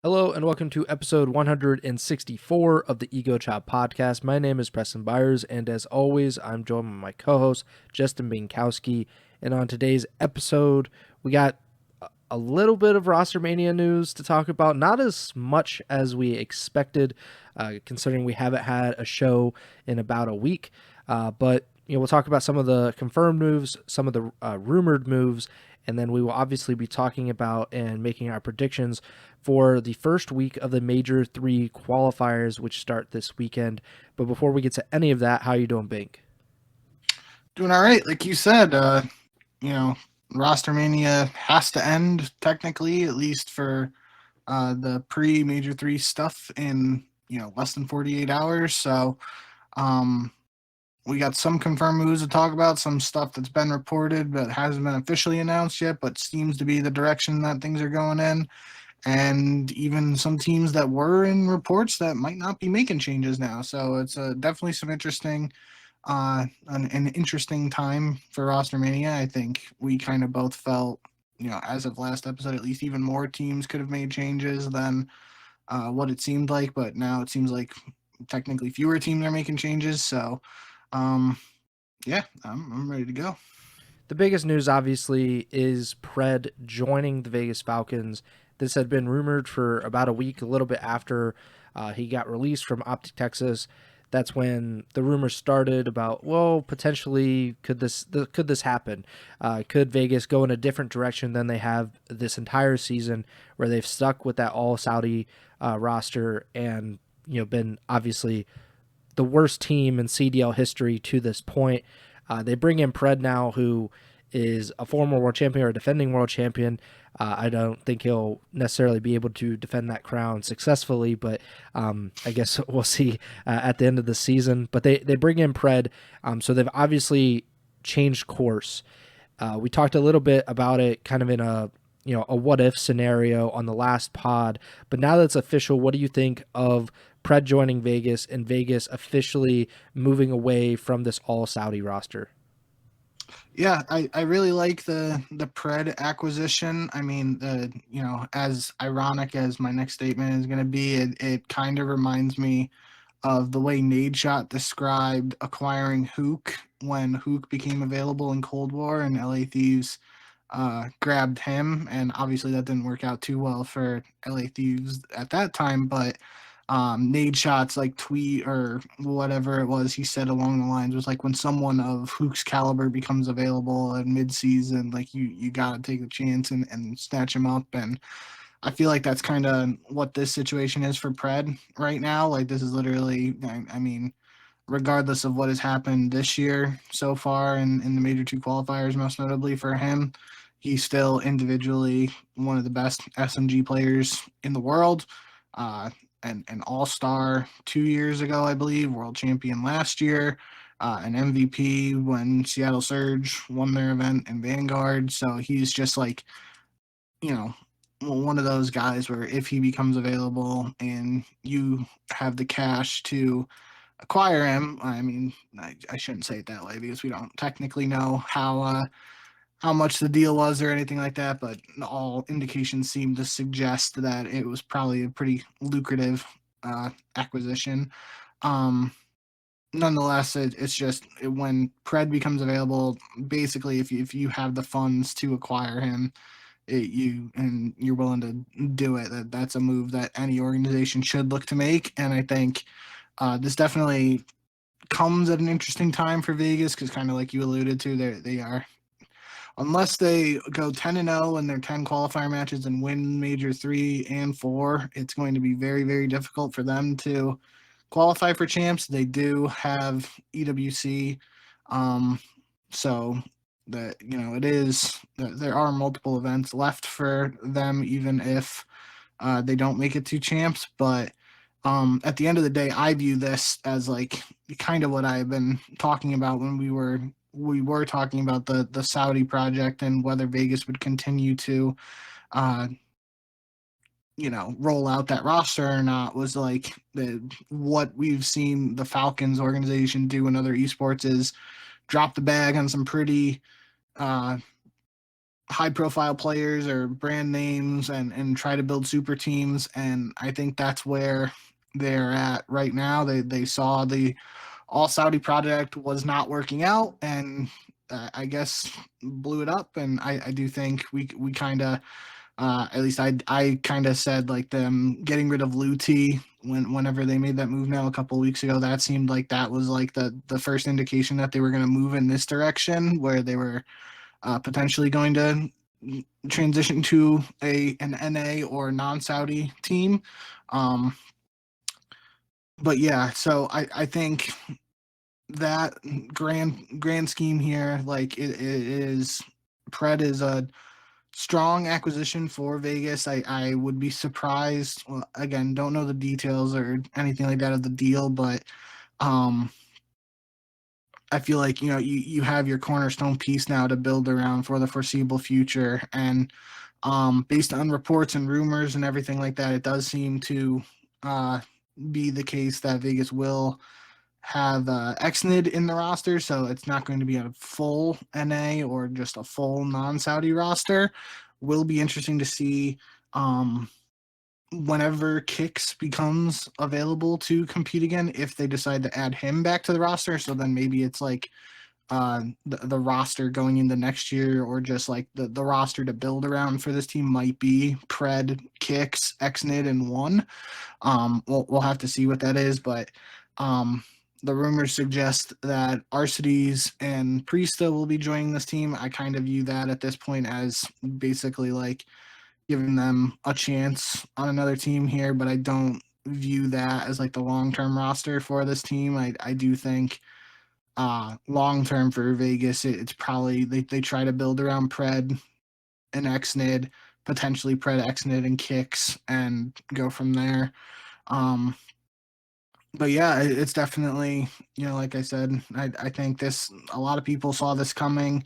Hello and welcome to episode 164 of the Ego Chall Podcast. My name is Preston Byers, and as always, I'm joined by my co-host, Justin Binkowski. And on today's episode, we got a little bit of ROSTERMANIA news to talk about. Not as much as we expected, considering we haven't had a show in about a week. But we'll talk about some of the confirmed moves, some of the rumored moves, and then we will obviously be talking about and making our predictions for the first week of the Major 3 qualifiers, which start this weekend. But before we get to any of that, how are you doing, Bink? Doing all right. Like you said, ROSTERMANIA has to end technically, at least for the pre-Major 3 stuff in, less than 48 hours. So we got some confirmed moves to talk about, some stuff that's been reported but hasn't been officially announced yet, but seems to be the direction that things are going in. And even some teams that were in reports that might not be making changes now. So it's definitely some interesting an interesting time for ROSTERMANIA. I think we kind of both felt, as of last episode, at least even more teams could have made changes than what it seemed like. But now it seems like technically fewer teams are making changes. So, yeah, I'm ready to go. The biggest news, obviously, is PRED joining the Vegas Falcons. This had been rumored for about a week, a little bit after he got released from OpTic Texas. That's when the rumors started about, well, potentially could this happen? Could Vegas go in a different direction than they have this entire season, where they've stuck with that all Saudi roster and been obviously the worst team in CDL history to this point. They bring in PRED now, who is a former world champion or a defending world champion. I don't think he'll necessarily be able to defend that crown successfully, but I guess we'll see at the end of the season. But they bring in PRED, so they've obviously changed course. We talked a little bit about it kind of in a what if scenario on the last pod, but now that's official, what do you think of PRED joining Vegas and Vegas officially moving away from this all Saudi roster? Yeah, I really like the PRED acquisition. I mean, as ironic as my next statement is going to be, it kind of reminds me of the way Nadeshot described acquiring Hook when Hook became available in Cold War and LA Thieves grabbed him. And obviously that didn't work out too well for LA Thieves at that time, but Nadeshot's like tweet or whatever it was he said along the lines was like, when someone of Hook's caliber becomes available in midseason, like you gotta take the chance and snatch him up. And I feel like that's kind of what this situation is for PRED right now. Like, this is literally, I mean, regardless of what has happened this year so far in the Major 2 qualifiers, most notably for him, he's still individually one of the best SMG players in the world. And an all-star 2 years ago, I believe, world champion last year, an MVP when Seattle Surge won their event in Vanguard. So he's just like, you know, one of those guys where if he becomes available and you have the cash to acquire him, I mean, I shouldn't say it that way because we don't technically know how much the deal was or anything like that, but all indications seem to suggest that it was probably a pretty lucrative acquisition. Um, Nonetheless, it's just when PRED becomes available, basically, if you have the funds to acquire him, you're willing to do it, that's a move that any organization should look to make. And I think this definitely comes at an interesting time for Vegas because, kind of like you alluded to, they are, unless they go 10-0 in their 10 qualifier matches and win Major 3 and 4, it's going to be very, very difficult for them to qualify for champs. They do have EWC, so that it is, there are multiple events left for them, even if they don't make it to champs. But at the end of the day, I view this as like kind of what I've been talking about when we were talking about the Saudi project and whether Vegas would continue to uh, roll out that roster or not, was like what we've seen the Falcons organization do in other esports is drop the bag on some pretty uh, high profile players or brand names and try to build super teams. And I think that's where they're at right now. They saw the all Saudi project was not working out, and I guess blew it up. And I do think we kind of at least I kind of said like them getting rid of Luti whenever they made that move now a couple of weeks ago. That seemed like that was like the first indication that they were going to move in this direction, where they were potentially going to transition to an NA or non-Saudi team. But yeah, so I think that grand scheme here, like it is, PRED is a strong acquisition for Vegas. I would be surprised. Well, again, don't know the details or anything like that of the deal, but I feel like you have your cornerstone piece now to build around for the foreseeable future. And based on reports and rumors and everything like that, it does seem to be the case that Vegas will have XNID in the roster, so it's not going to be a full NA or just a full non-Saudi roster. Will be interesting to see whenever Kicks becomes available to compete again, if they decide to add him back to the roster. So then maybe it's like the roster going into next year, or just like the roster to build around for this team might be PRED, Kicks, XNID, and one. We'll have to see what that is, but the rumors suggest that Arcides and Priesta will be joining this team. I kind of view that at this point as basically like giving them a chance on another team here, but I don't view that as like the long-term roster for this team. I do think long-term for Vegas, it's probably they try to build around PRED and XNID, potentially PRED, XNID, and Kicks, and go from there. But yeah, it's definitely, like I said, I think a lot of people saw this coming.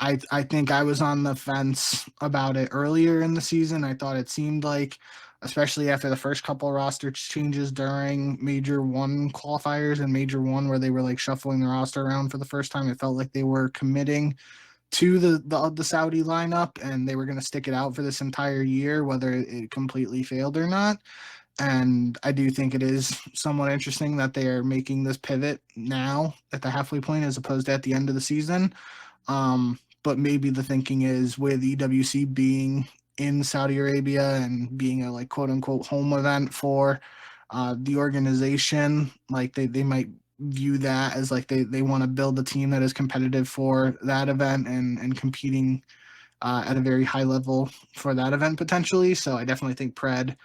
I think I was on the fence about it earlier in the season. I thought it seemed like, especially after the first couple of roster changes during Major 1 qualifiers and Major 1, where they were like shuffling the roster around for the first time, it felt like they were committing to the Saudi lineup, and they were going to stick it out for this entire year, whether it completely failed or not. And I do think it is somewhat interesting that they are making this pivot now at the halfway point as opposed to at the end of the season. But maybe the thinking is, with EWC being in Saudi Arabia and being a like quote unquote home event for the organization, like they might view that as like they want to build a team that is competitive for that event and competing at a very high level for that event potentially. So I definitely think PRED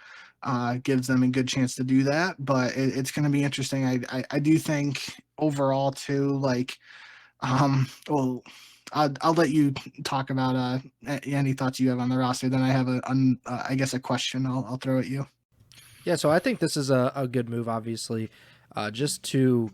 gives them a good chance to do that, but it's going to be interesting. I do think overall too, like, well, I'll let you talk about any thoughts you have on the roster. Then I have I guess a question I'll throw at you. Yeah, so I think this is a good move, obviously, just to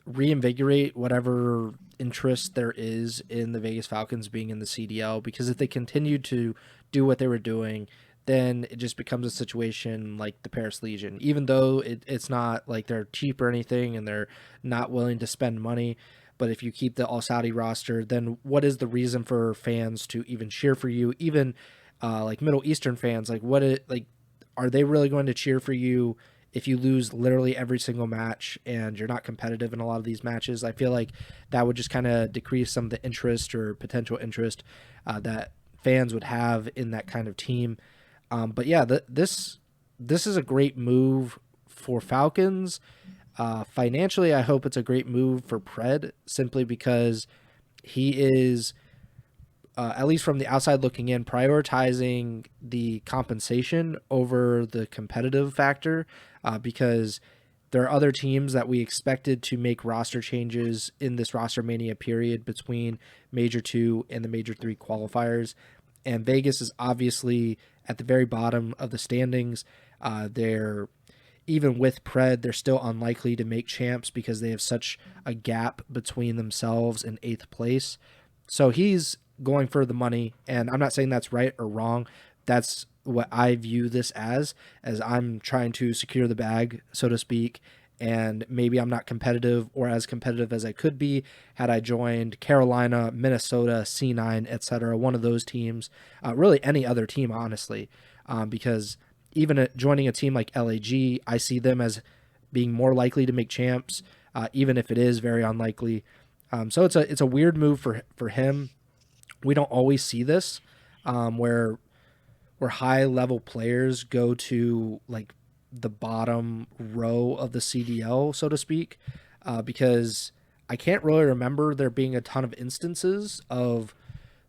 reinvigorate whatever interest there is in the Vegas Falcons being in the CDL, because if they continue to do what they were doing, then it just becomes a situation like the Paris Legion. Even though it's not like they're cheap or anything and they're not willing to spend money, but if you keep the all-Saudi roster, then what is the reason for fans to even cheer for you? Even like Middle Eastern fans, like are they really going to cheer for you if you lose literally every single match and you're not competitive in a lot of these matches? I feel like that would just kind of decrease some of the interest or potential interest that fans would have in that kind of team. But yeah, this is a great move for Falcons. Financially, I hope it's a great move for PRED, simply because he is, at least from the outside looking in, prioritizing the compensation over the competitive factor, because there are other teams that we expected to make roster changes in this ROSTERMANIA period between Major 2 and the Major 3 qualifiers. And Vegas is obviously at the very bottom of the standings. They're, even with PRED, they're still unlikely to make champs because they have such a gap between themselves and 8th place. So he's going for the money, and I'm not saying that's right or wrong. That's what I view this as I'm trying to secure the bag, so to speak, and maybe I'm not competitive or as competitive as I could be had I joined Carolina, Minnesota, C9, etc. One of those teams, really any other team, honestly, because even joining a team like LAG, I see them as being more likely to make champs, even if it is very unlikely. So it's a weird move for him. We don't always see this, where high level players go to like the bottom row of the CDL, so to speak, because I can't really remember there being a ton of instances of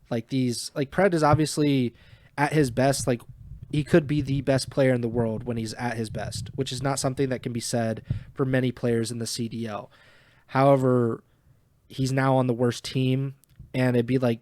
like these. Like PRED is obviously at his best. Like he could be the best player in the world when he's at his best, which is not something that can be said for many players in the CDL. However, he's now on the worst team, and it'd be like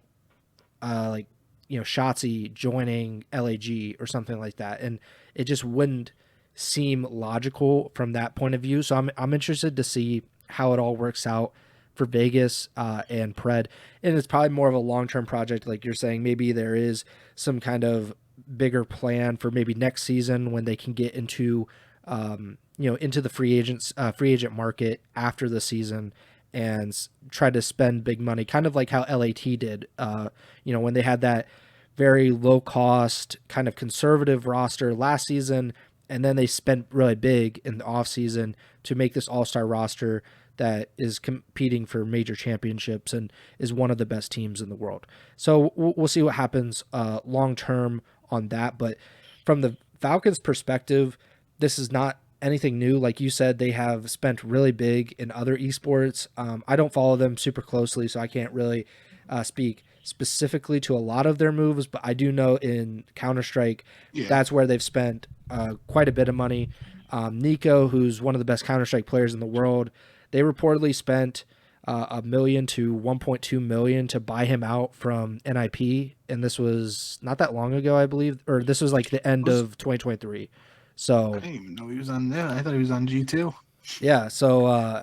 Shotzi joining LAG or something like that, and it just wouldn't seem logical from that point of view. So I'm interested to see how it all works out for Vegas and PRED, and it's probably more of a long-term project, like you're saying. Maybe there is some kind of bigger plan for maybe next season when they can get into into the free agent market after the season and try to spend big money, kind of like how LAT did, when they had that very low cost kind of conservative roster last season, and then they spent really big in the off season to make this all-star roster that is competing for major championships and is one of the best teams in the world. So we'll see what happens long term on that. But from the Falcons' perspective, this is not anything new. Like you said, they have spent really big in other esports. I don't follow them super closely, so I can't really speak specifically to a lot of their moves, but I do know in Counter-Strike, that's where they've spent quite a bit of money. Nico, who's one of the best Counter-Strike players in the world, they reportedly spent $1 million to $1.2 million to buy him out from NIP, and this was not that long ago, I believe, or this was like the end of 2023. So I didn't even know he was on there. I thought he was on G2. Yeah. So I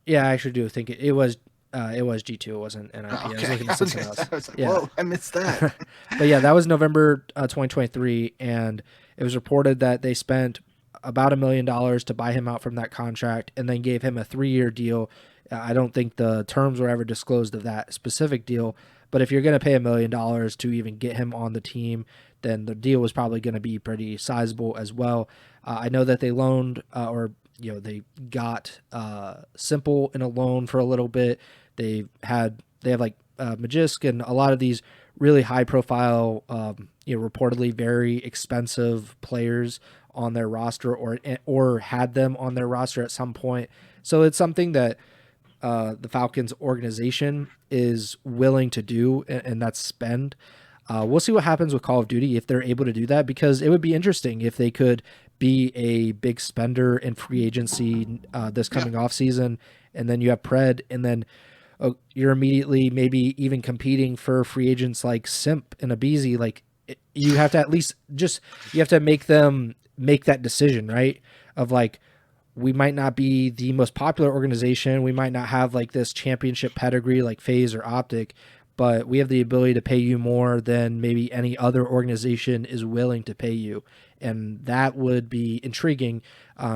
actually do think it was G2. It wasn't NIP. Okay. I was looking at something else. I was like, whoa, I missed that. But yeah, that was November 2023, and it was reported that they spent about $1 million to buy him out from that contract, and then gave him a 3-year deal. I don't think the terms were ever disclosed of that specific deal, but if you're going to pay $1 million to even get him on the team, then the deal was probably going to be pretty sizable as well. I know that they loaned they got Simple in a loan for a little bit. They have like Magisk and a lot of these really high profile, reportedly very expensive players on their roster or had them on their roster at some point. So it's something that the Falcons organization is willing to do, and that's spend. We'll see what happens with Call of Duty if they're able to do that, because it would be interesting if they could be a big spender in free agency this coming off season, and then you have PRED, and then you're immediately maybe even competing for free agents like Simp and Abizi. Like you have to at least you have to make them make that decision, right? Of like, we might not be the most popular organization, we might not have like this championship pedigree like FaZe or OpTic, but we have the ability to pay you more than maybe any other organization is willing to pay you. And that would be intriguing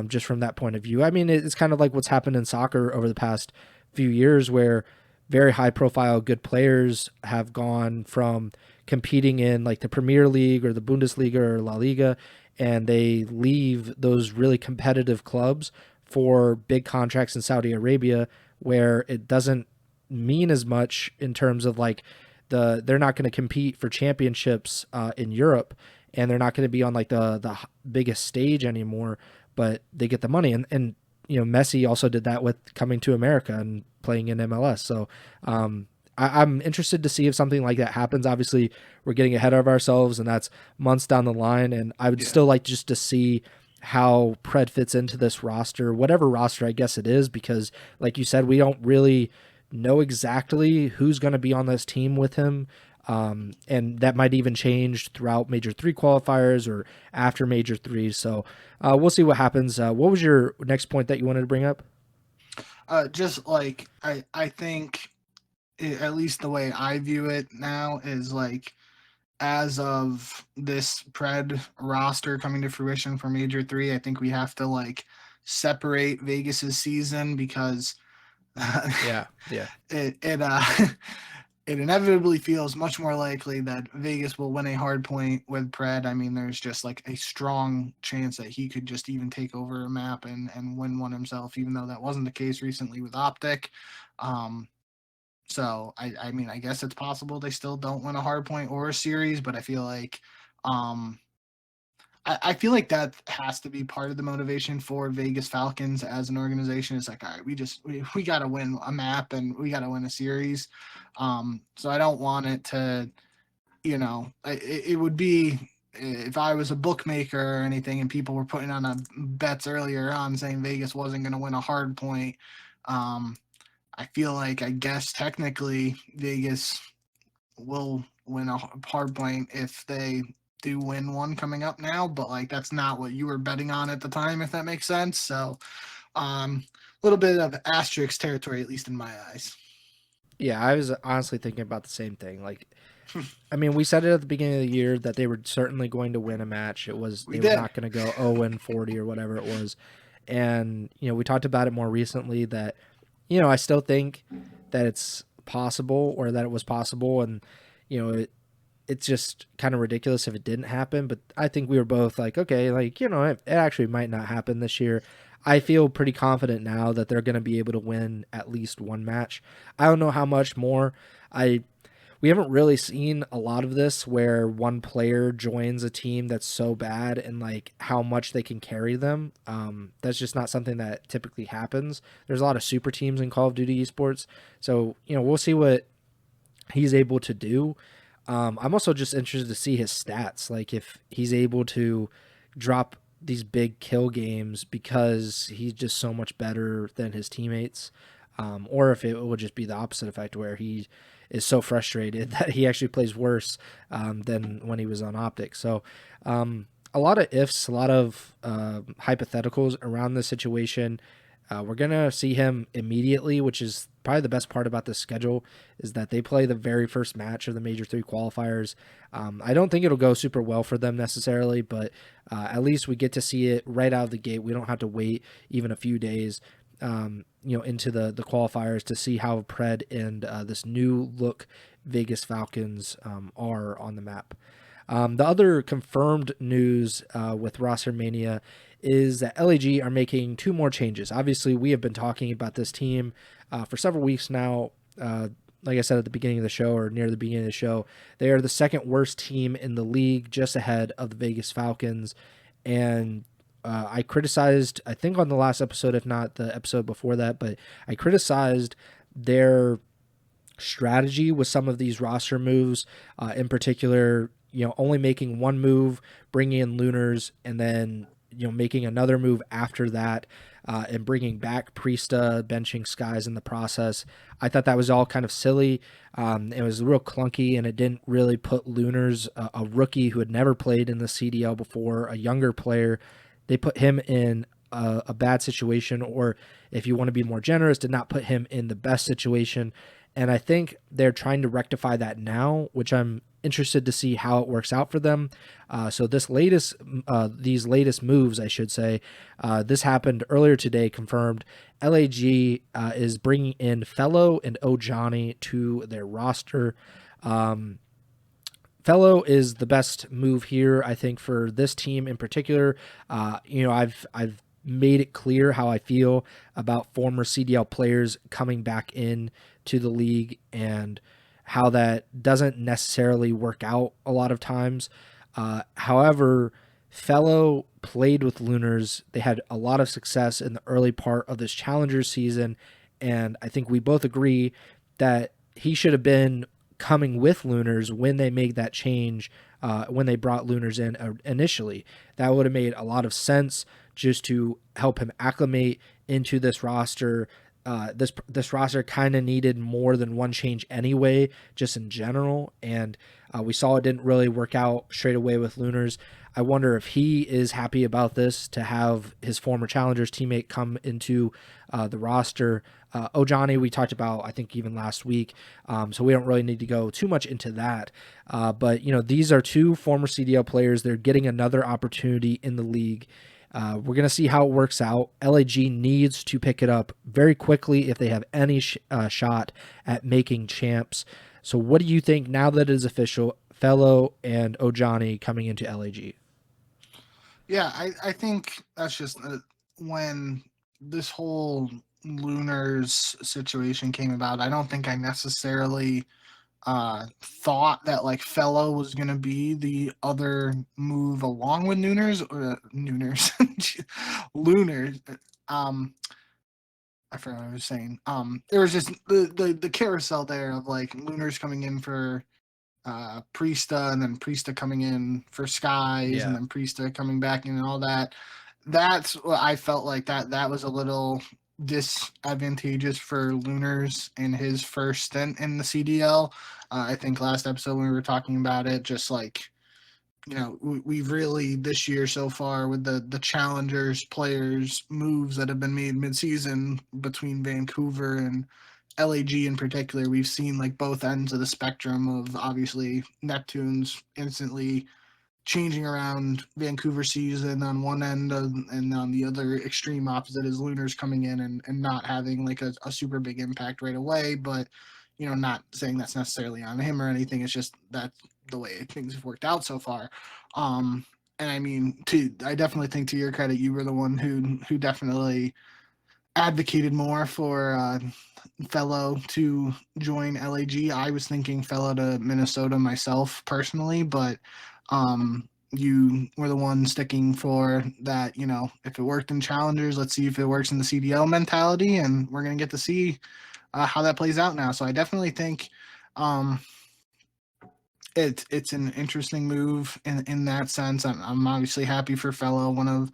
just from that point of view. I mean, it's kind of like what's happened in soccer over the past few years, where very high profile good players have gone from competing in like the Premier League or the Bundesliga or La Liga, and they leave those really competitive clubs for big contracts in Saudi Arabia, where it doesn't mean as much in terms of like they're not going to compete for championships in Europe, and they're not going to be on like the biggest stage anymore, but they get the money. And Messi also did that with coming to America and playing in MLS. So I'm interested to see if something like that happens. Obviously, we're getting ahead of ourselves, and that's months down the line. And I would still like just to see how PRED fits into this roster, whatever roster I guess it is, because like you said, we don't really know exactly who's going to be on this team with him. And that might even change throughout Major 3 qualifiers or after Major 3. So we'll see what happens. What was your next point that you wanted to bring up? Just like, I think at least the way I view it now is like, as of this PRED roster coming to fruition for Major 3, I think we have to like separate Vegas's season because Yeah. it it inevitably feels much more likely that Vegas will win a hard point with PRED. I mean, there's just like a strong chance that he could just even take over a map and win one himself, even though that wasn't the case recently with OpTic. So I mean, I guess it's possible they still don't win a hard point or a series, but I feel like I feel like that has to be part of the motivation for Vegas Falcons as an organization. It's like, all right, we got to win a map and we got to win a series. So I don't want it to, it would be if I was a bookmaker or anything and people were putting on bets earlier on saying Vegas wasn't going to win a hard point. I feel like, I guess technically Vegas will win a hard point if they do win one coming up now, but like that's not what you were betting on at the time, if that makes sense. So a little bit of asterisk territory, at least in my eyes. Yeah, I was honestly thinking about the same thing. Like, I mean, we said it at the beginning of the year that they were certainly going to win a match. They were not going to go 0-40 or whatever it was. And, we talked about it more recently that, I still think that it's possible, or that it was possible. And, it's just kind of ridiculous if it didn't happen. But I think we were both like, okay, like, it actually might not happen this year. I feel pretty confident now that they're going to be able to win at least one match. I don't know how much more. We haven't really seen a lot of this where one player joins a team that's so bad and like how much they can carry them. That's just not something that typically happens. There's a lot of super teams in Call of Duty esports. So, we'll see what he's able to do. I'm also just interested to see his stats, like if he's able to drop these big kill games because he's just so much better than his teammates, or if it will just be the opposite effect where he is so frustrated that he actually plays worse than when he was on OpTic. So a lot of ifs, a lot of hypotheticals around this situation. We're going to see him immediately, which is probably the best part about this schedule, is that they play the very first match of the Major 3 qualifiers. I don't think it'll go super well for them necessarily, but at least we get to see it right out of the gate. We don't have to wait even a few days into the qualifiers to see how PRED and this new look Vegas Falcons are on the map. The other confirmed news with ROSTERMANIA is that LAG are making 2 more changes. Obviously, we have been talking about this team for several weeks now. Like I said at the beginning of the show, or near the beginning of the show, they are the second worst team in the league, just ahead of the Vegas Falcons. And I criticized, I think on the last episode, if not the episode before that, but I criticized their strategy with some of these roster moves, in particular, only making one move, bringing in Lunars, and then making another move after that, and bringing back Priesta, benching Skies in the process. I thought that was all kind of silly. It was real clunky, and it didn't really put Lunars, a rookie who had never played in the CDL before, a younger player, they put him in a bad situation, or if you want to be more generous, did not put him in the best situation. And I think they're trying to rectify that now, which I'm interested to see how it works out for them. So these latest moves, I should say, this happened earlier today, confirmed. LAG is bringing in FeLo and oJohnny to their roster. FeLo is the best move here, I think, for this team in particular. I've made it clear how I feel about former CDL players coming back in to the league and how that doesn't necessarily work out a lot of times. However, FeLo played with Lunars. They had a lot of success in the early part of this Challenger season, and I think we both agree that he should have been coming with Lunars when they made that change, when they brought Lunars in initially. That would have made a lot of sense just to help him acclimate into this roster. This roster kind of needed more than one change anyway, just in general, and we saw it didn't really work out straight away with Lunars. I wonder if he is happy about this, to have his former Challengers teammate come into the roster. oJohnny, we talked about, I think, even last week, so we don't really need to go too much into that. But these are 2 former CDL players. They're getting another opportunity in the league. We're going to see how it works out. LAG needs to pick it up very quickly if they have any shot at making champs. So what do you think now that it is official, FeLo and oJohnny coming into LAG? Yeah, I think that's just when this whole Lunars situation came about. I don't think I necessarily thought that like FeLo was gonna be the other move along with Nooners, Lunars. Um, I forgot what I was saying. There was just the carousel there of like Lunars coming in for Priesta, and then Priesta coming in for Skies, and then Priesta coming back in and all that. That's what I felt like that was a little disadvantageous for Lunars in his first stint in the CDL. I think last episode when we were talking about it, just like we've really this year so far with the challengers players moves that have been made mid-season between Vancouver and LAG in particular, we've seen like both ends of the spectrum of obviously Neptune's instantly changing around Vancouver season on one end and on the other extreme opposite is Lunars coming in and not having like a super big impact right away, but not saying that's necessarily on him or anything. It's just that's the way things have worked out so far. And I mean, I definitely think to your credit, you were the one who definitely advocated more for FeLo to join LAG. I was thinking FeLo to Minnesota myself personally, but you were the one sticking for that. If it worked in challengers, let's see if it works in the CDL mentality, and we're gonna get to see how that plays out now. So I definitely think it's an interesting move in that sense. I'm obviously happy for FeLo, one of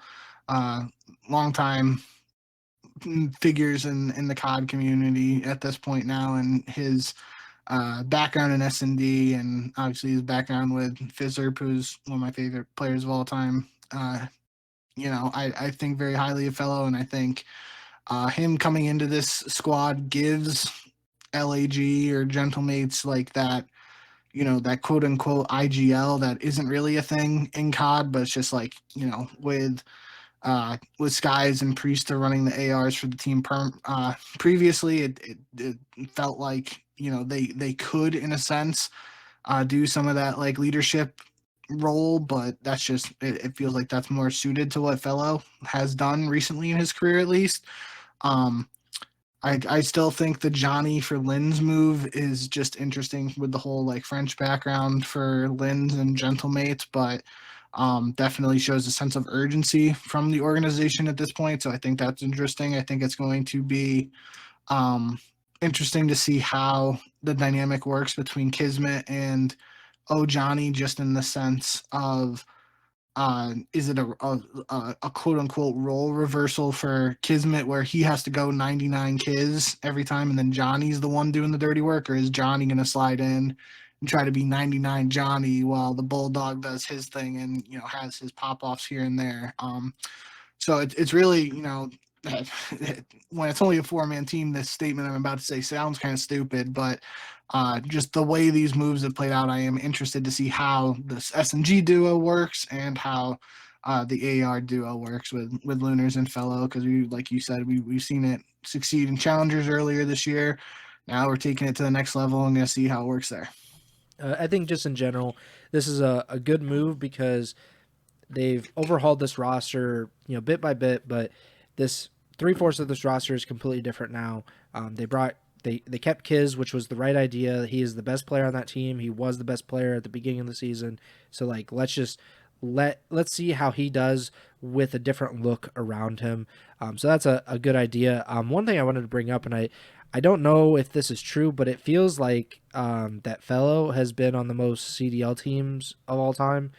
longtime figures in the COD community at this point now, and his background in S&D, and obviously his background with Fizzerp, who's one of my favorite players of all time. I think very highly of FeLo, and I think him coming into this squad gives LAG or Gentlemates like that, that quote unquote IGL that isn't really a thing in COD, but it's just like, with Skies and Priesta running the ARs for the team previously, it felt like they could in a sense do some of that like leadership role, but that's just it feels like that's more suited to what FeLo has done recently in his career at least. I still think the Johnny for Lynn's move is just interesting with the whole like French background for Lynn's and Gentlemates, but definitely shows a sense of urgency from the organization at this point. So I think that's interesting. I think it's going to be interesting to see how the dynamic works between Kismet and oJohnny, just in the sense of is it a quote unquote role reversal for Kismet where he has to go 99 Kiz every time and then Johnny's the one doing the dirty work, or is Johnny going to slide in and try to be 99 Johnny while the Bulldog does his thing and has his pop-offs here and there. So it's really when it's only a 4-man team, this statement I'm about to say sounds kind of stupid, but just the way these moves have played out, I am interested to see how this SMG duo works and how the AR duo works with Lunars and FeLo, because like you said, we've seen it succeed in challengers earlier this year. Now we're taking it to the next level and going to see how it works there. I think just in general, this is a good move because they've overhauled this roster, bit by bit, but this 3/4 of this roster is completely different now. They kept Kiz, which was the right idea. He is the best player on that team. He was the best player at the beginning of the season. So like let's see how he does with a different look around him. So that's a good idea. One thing I wanted to bring up, and I don't know if this is true, but it feels like that FeLo has been on the most CDL teams of all time,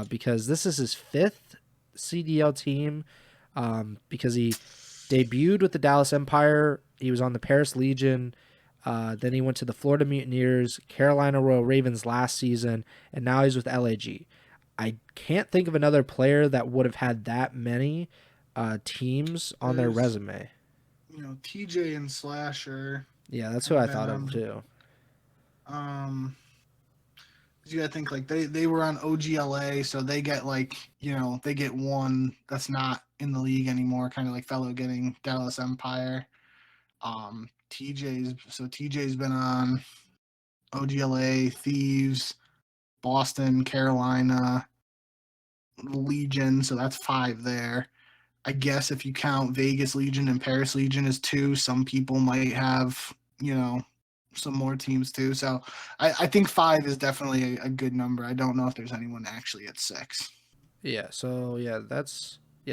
because this is his 5th CDL team, because he debuted with the Dallas Empire. He was on the Paris Legion. Then he went to the Florida Mutineers, Carolina Royal Ravens last season, and now he's with LAG. I can't think of another player that would have had that many teams on their resume. TJ and Slasher. Yeah, that's who I thought of too. You gotta think like they were on OGLA, so they get like, they get one that's not in the league anymore, kind of like FeLo getting Dallas Empire. TJ's been on OGLA, Thieves, Boston, Carolina, Legion, so that's 5 there. I guess if you count Vegas Legion and Paris Legion as 2, some people might have, some more teams too. So I think 5 is definitely a good number. I don't know if there's anyone actually at 6. Yeah. So yeah,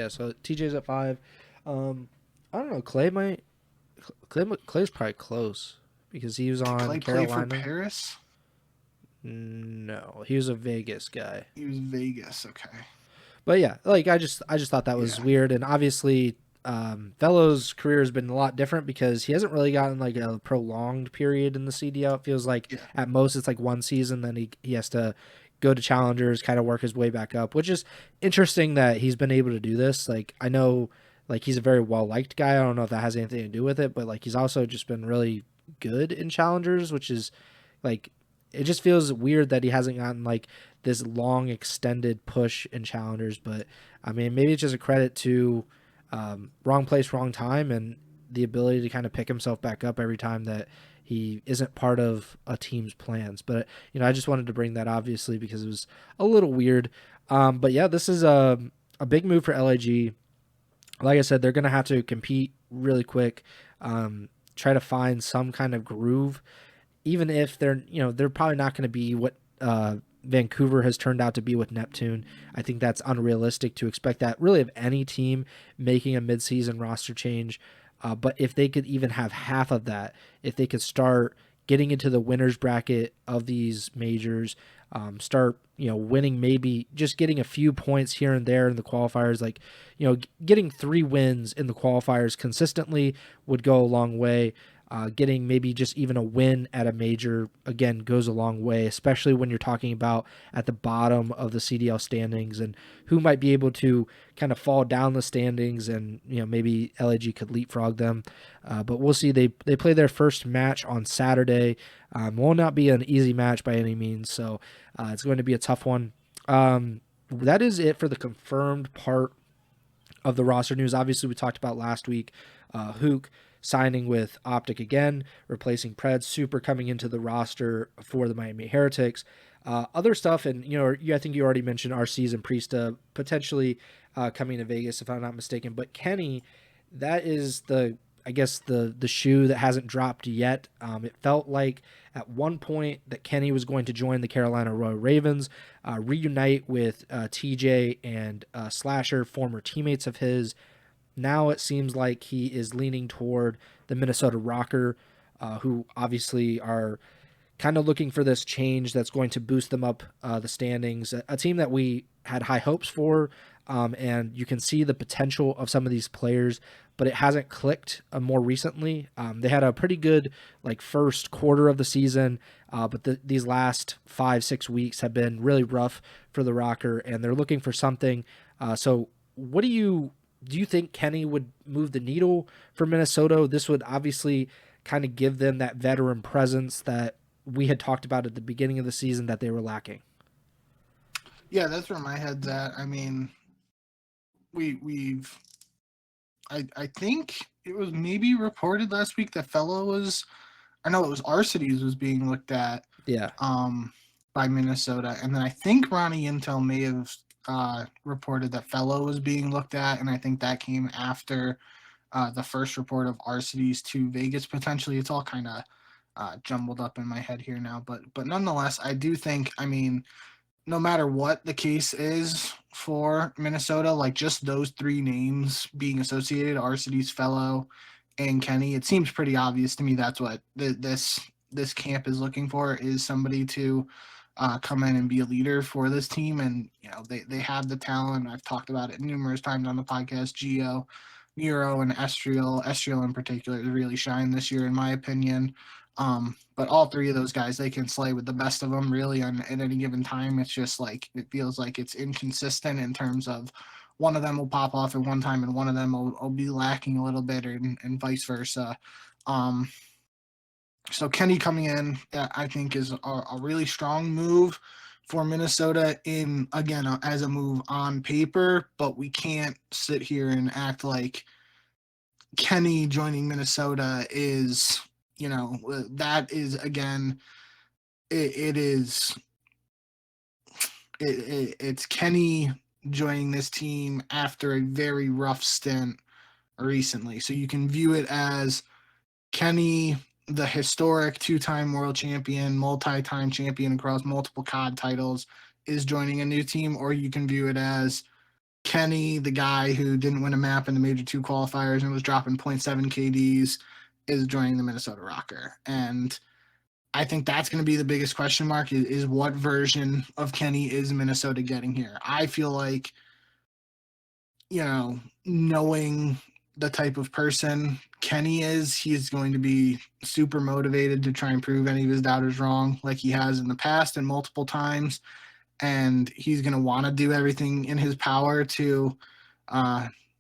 so TJ's at 5. I don't know. Clay's probably close because he was Did on Clay play for Carolina. Paris? No, he was a Vegas guy. He was Vegas. Okay. But yeah, like I just thought that was weird, and obviously, FeLo's career has been a lot different because he hasn't really gotten like a prolonged period in the CDL. It feels like at most it's like one season, then he has to go to challengers, kind of work his way back up, which is interesting that he's been able to do this. Like I know, like he's a very well liked guy. I don't know if that has anything to do with it, but like he's also just been really good in challengers, which is like it just feels weird that he hasn't gotten like this long extended push in challengers. But I mean, maybe it's just a credit to wrong place, wrong time, and the ability to kind of pick himself back up every time that he isn't part of a team's plans. But I just wanted to bring that obviously because it was a little weird. But yeah, this is a big move for LAG. Like I said, they're going to have to compete really quick, try to find some kind of groove, even if they're probably not going to be what Vancouver has turned out to be with Neptune. I think that's unrealistic to expect that really of any team making a midseason roster change. But if they could even have half of that, if they could start getting into the winners bracket of these majors, start winning, maybe just getting a few points here and there in the qualifiers, like getting 3 wins in the qualifiers consistently would go a long way. Getting maybe just even a win at a major, again, goes a long way, especially when you're talking about at the bottom of the CDL standings and who might be able to kind of fall down the standings, and maybe LAG could leapfrog them. But we'll see. They play their first match on Saturday. Will not be an easy match by any means, so it's going to be a tough one. That is it for the confirmed part of the roster news. Obviously, we talked about last week, Hook signing with OpTic again, replacing PRED, Super coming into the roster for the Miami Heretics. Other stuff, and I think you already mentioned RC's and Priesta potentially coming to Vegas, if I'm not mistaken. But Kenny, that is the shoe that hasn't dropped yet. It felt like at one point that Kenny was going to join the Carolina Royal Ravens, reunite with TJ and Slasher, former teammates of his. Now it seems like he is leaning toward the Minnesota ROKKR, who obviously are kind of looking for this change that's going to boost them up the standings. A team that we had high hopes for, and you can see the potential of some of these players, but it hasn't clicked more recently. They had a pretty good first quarter of the season, but these last 5-6 weeks have been really rough for the ROKKR, and they're looking for something. So what do you think Kenny would move the needle for Minnesota? This would obviously kind of give them that veteran presence that we had talked about at the beginning of the season that they were lacking. Yeah, that's where my head's at. I mean, I think it was maybe reported last week that FeLo was, I know it was Arcides was being looked at. Yeah. By Minnesota, and then I think Ronnie Intel may have reported that FeLo was being looked at, and I think that came after the first report of Arcides to Vegas potentially. It's all kind of jumbled up in my head here now, but nonetheless, I do think, I mean, no matter what the case is for Minnesota, like just those 3 names being associated, Arcides, FeLo, and Kenny, it seems pretty obvious to me that's what this camp is looking for, is somebody to come in and be a leader for this team. And they have the talent. I've talked about it numerous times on the podcast. Gio, Muro, and Estriel in particular has really shined this year in my opinion. But all 3 of those guys, they can slay with the best of them really at any given time. It's just it feels like it's inconsistent in terms of one of them will pop off at one time and one of them will be lacking a little bit, and vice versa. So Kenny coming in, I think, is a really strong move for Minnesota again, as a move on paper, but we can't sit here and act like Kenny joining Minnesota is, that is, again, it is, it's Kenny joining this team after a very rough stint recently. So you can view it as Kenny, the historic two-time world champion, multi-time champion across multiple COD titles, is joining a new team, or you can view it as Kenny, the guy who didn't win a map in the Major 2 qualifiers and was dropping .7 KDs, is joining the Minnesota ROKKR. And I think that's going to be the biggest question mark is what version of Kenny is Minnesota getting here? I feel like, knowing the type of person Kenny is, he's going to be super motivated to try and prove any of his doubters wrong, like he has in the past and multiple times. And he's going to want to do everything in his power to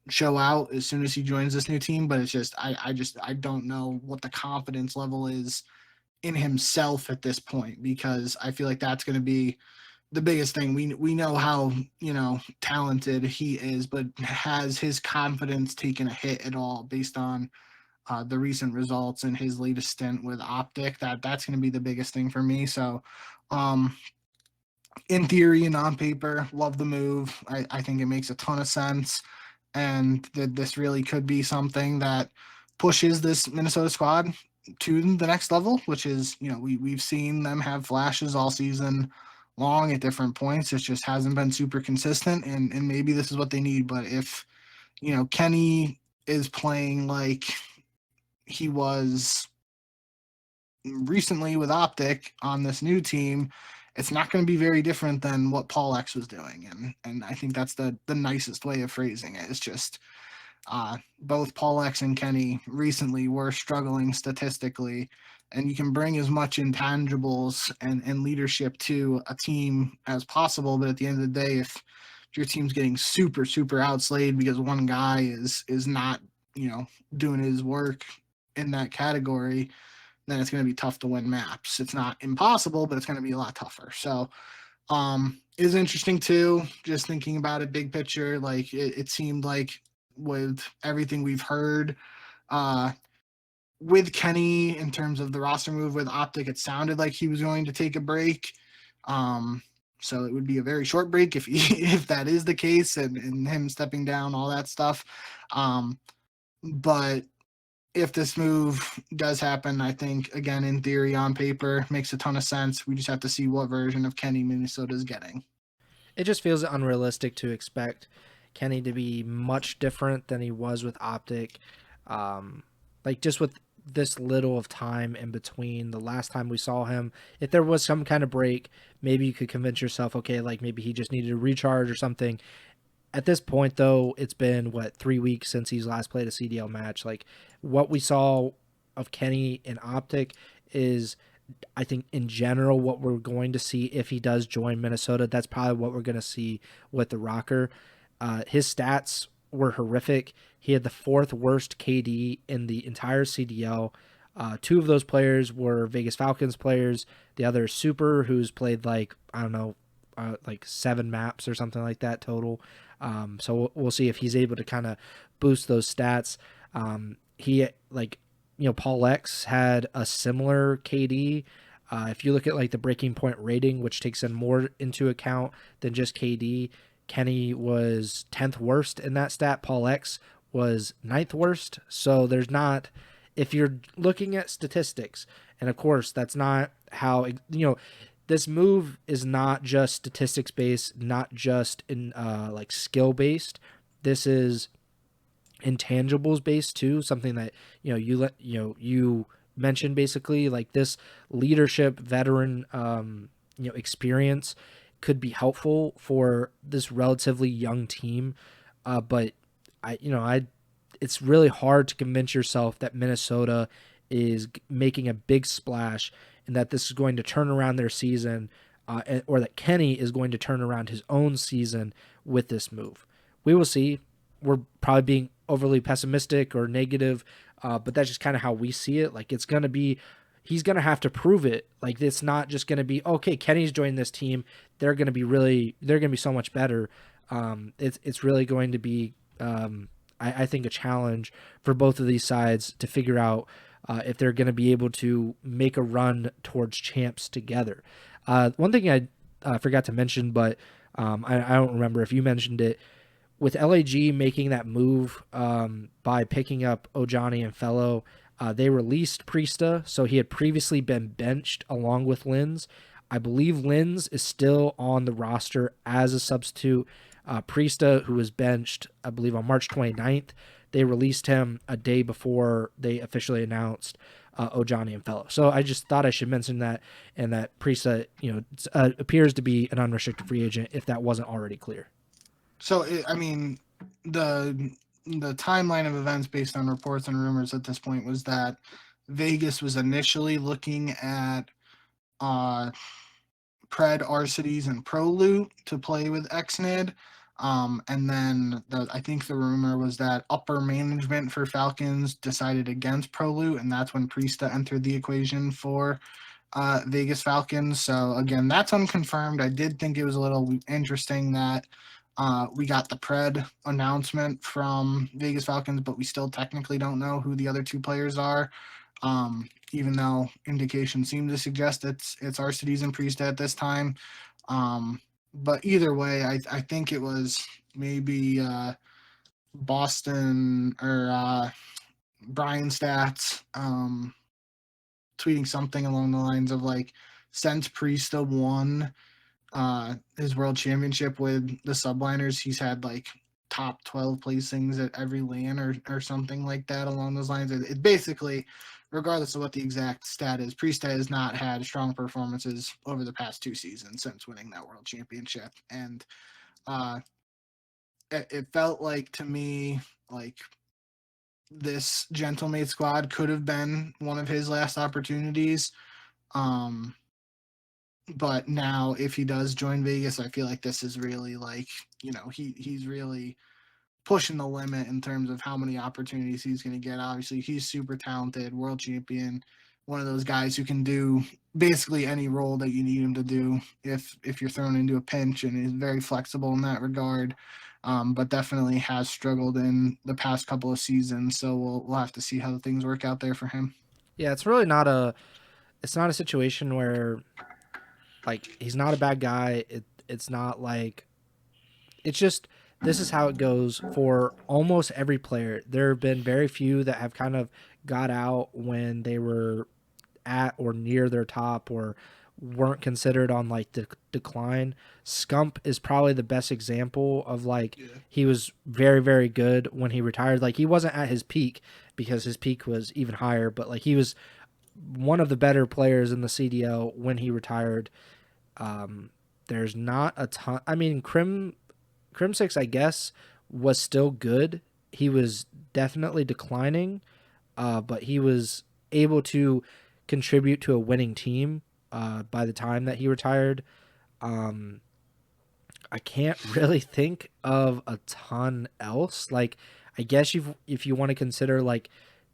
show out as soon as he joins this new team. But it's just, I don't know what the confidence level is in himself at this point, because I feel like that's going to be the biggest thing. We know how, talented he is, but has his confidence taken a hit at all based on the recent results and his latest stint with OpTic? That's going to be the biggest thing for me. So, in theory and on paper, love the move. I think it makes a ton of sense, and that this really could be something that pushes this Minnesota squad to the next level, which is, we've seen them have flashes all season long at different points. It just hasn't been super consistent, and maybe this is what they need. But if, Kenny is playing like he was recently with OpTic on this new team, it's not going to be very different than what Paul X was doing. And I think that's the nicest way of phrasing it. It's just both Paul X and Kenny recently were struggling statistically, and you can bring as much intangibles and leadership to a team as possible. But at the end of the day, if your team's getting super, super outslayed because one guy is not, doing his work in that category, then it's going to be tough to win maps. It's not impossible, but it's going to be a lot tougher. So is interesting too, just thinking about it big picture. Like it seemed like with everything we've heard with Kenny in terms of the roster move with OpTic, it sounded like he was going to take a break. So it would be a very short break if that is the case, and him stepping down, all that stuff. But if this move does happen, I think, again, in theory, on paper, makes a ton of sense. We just have to see what version of Kenny Minnesota is getting. It just feels unrealistic to expect Kenny to be much different than he was with OpTic. Like, just with this little of time in between the last time we saw him, if there was some kind of break, maybe you could convince yourself, okay, like maybe he just needed a recharge or something. At this point, though, it's been, 3 weeks since he's last played a CDL match. Like, what we saw of Kenny in OpTic is, I think, in general, what we're going to see if he does join Minnesota. That's probably what we're going to see with the ROKKR. His stats were horrific. He had the 4th worst KD in the entire CDL. 2 of those players were Vegas Falcons players. The other is Super, who's played, like 7 maps or something like that total. So we'll see if he's able to kind of boost those stats. Paul X had a similar KD. If you look at the breaking point rating, which takes in more into account than just KD, Kenny was 10th worst in that stat. Paul X was 9th worst. So there's not, if you're looking at statistics, and of course that's not how, this move is not just statistics based, not just in skill based. This is intangibles based too. Something that you mentioned, basically, like this leadership, veteran experience could be helpful for this relatively young team. But it's really hard to convince yourself that Minnesota is making a big splash and that this is going to turn around their season, or that Kenny is going to turn around his own season with this move. We will see. We're probably being overly pessimistic or negative, but that's just kind of how we see it. Like, it's going to be, he's going to have to prove it. Like, it's not just going to be, okay, Kenny's joined this team, they're going to be so much better. It's really going to be, I think, a challenge for both of these sides to figure out if they're going to be able to make a run towards champs together. One thing I forgot to mention, but I don't remember if you mentioned it, with LAG making that move by picking up oJohnny and FeLo, they released Priesta, so he had previously been benched along with Linz. I believe Linz is still on the roster as a substitute. Priesta, who was benched, I believe, on March 29th, they released him a day before they officially announced oJohnny and FeLo. So I just thought I should mention that, and that Priesta, appears to be an unrestricted free agent if that wasn't already clear. So, I mean, the timeline of events based on reports and rumors at this point was that Vegas was initially looking at PRED, RCDs, and ProLoot to play with XNID. And then I think the rumor was that upper management for Falcons decided against ProLoot, and that's when Priesta entered the equation for Vegas Falcons. So, again, that's unconfirmed. I did think it was a little interesting that we got the PRED announcement from Vegas Falcons, but we still technically don't know who the other two players are, even though indications seem to suggest it's RCDs and Priesta at this time. But either way, I think it was maybe Boston or Brian Stats tweeting something along the lines of, like, since Priesta won his world championship with the subliners, he's had like top 12 placings at every LAN or something like that along those lines. It basically, regardless of what the exact stat is, Priesta has not had strong performances over the past 2 seasons since winning that world championship. And it felt like, to me, like this Gentlemate squad could have been one of his last opportunities. But now, if he does join Vegas, I feel like this is really, like, he's really pushing the limit in terms of how many opportunities he's going to get. Obviously, he's super talented, world champion, one of those guys who can do basically any role that you need him to do if you're thrown into a pinch, and is very flexible in that regard. But definitely has struggled in the past couple of seasons. So we'll have to see how things work out there for him. Yeah, it's really not a situation where, like, he's not a bad guy. It's not like, it's just, this is how it goes for almost every player. There have been very few that have kind of got out when they were at or near their top or weren't considered on, like, the decline. Scump is probably the best example of, like, he was very, very good when he retired. Like, he wasn't at his peak because his peak was even higher, but, like, he was one of the better players in the CDL when he retired. There's not a ton. I mean, Crimsix, I guess, was still good. He was definitely declining, but he was able to contribute to a winning team by the time that he retired. I can't really think of a ton else. Like, I guess if you want to consider, like,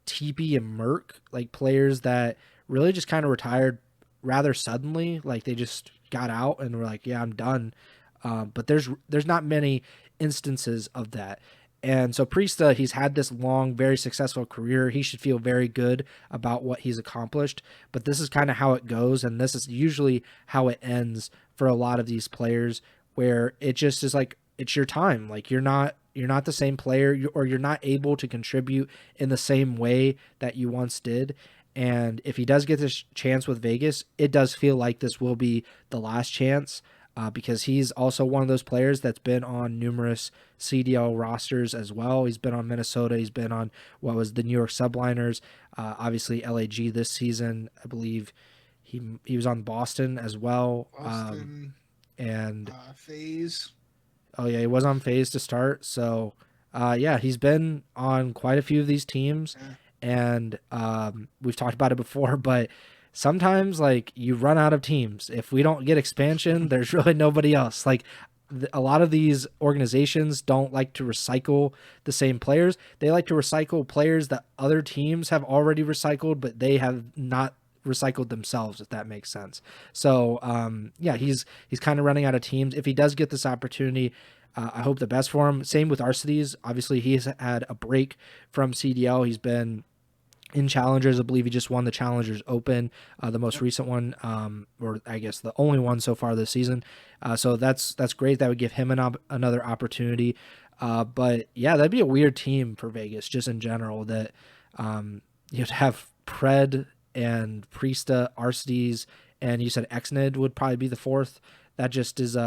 TP and Merc, like, players that really just kind of retired rather suddenly, like, they just got out and were like, yeah, I'm done. But there's not many instances of that. And so Priesta, he's had this long, very successful career. He should feel very good about what he's accomplished. But this is kind of how it goes, and this is usually how it ends for a lot of these players, where it just is like, it's your time. Like, you're not the same player, or you're not able to contribute in the same way that you once did. And if he does get this chance with Vegas, it does feel like this will be the last chance, because he's also one of those players that's been on numerous CDL rosters as well. He's been on Minnesota. He's been on what was the New York Subliners. Obviously, LAG this season. I believe he was on Boston as well. Boston, and FaZe. Oh, yeah, he was on FaZe to start. So, yeah, he's been on quite a few of these teams. Yeah. And we've talked about it before, but sometimes, like, you run out of teams. If we don't get expansion, there's really nobody else. Like, a lot of these organizations don't like to recycle the same players. They like to recycle players that other teams have already recycled, but they have not recycled themselves, if that makes sense. So yeah, he's kind of running out of teams. If he does get this opportunity, I hope the best for him. Same with Arcides. Obviously, he's had a break from CDL. He's been in Challengers. I believe he just won the Challengers Open, the most recent one, or I guess the only one so far this season. So that's great. That would give him another opportunity. But yeah, that'd be a weird team for Vegas, just in general. That you'd have PRED and Priesta, Arcides, and you said Exnid would probably be the fourth. That just is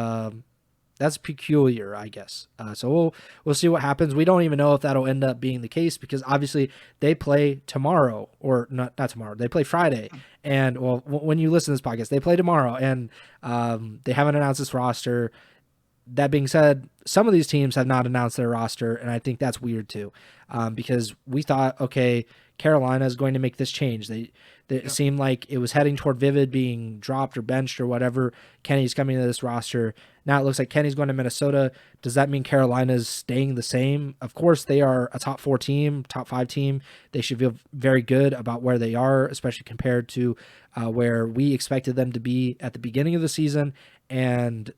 that's peculiar, I guess. So we'll see what happens. We don't even know if that'll end up being the case, because obviously they play tomorrow, or not tomorrow. They play Friday, and well, when you listen to this podcast, they play tomorrow, and they haven't announced this roster. That being said, some of these teams have not announced their roster, and I think that's weird too, because we thought, okay, Carolina is going to make this change. It seemed like it was heading toward Vivid being dropped or benched or whatever. Kenny's coming to this roster. Now it looks like Kenny's going to Minnesota. Does that mean Carolina's staying the same? Of course, they are a top 4 team, top 5 team. They should feel very good about where they are, especially compared to where we expected them to be at the beginning of the season. And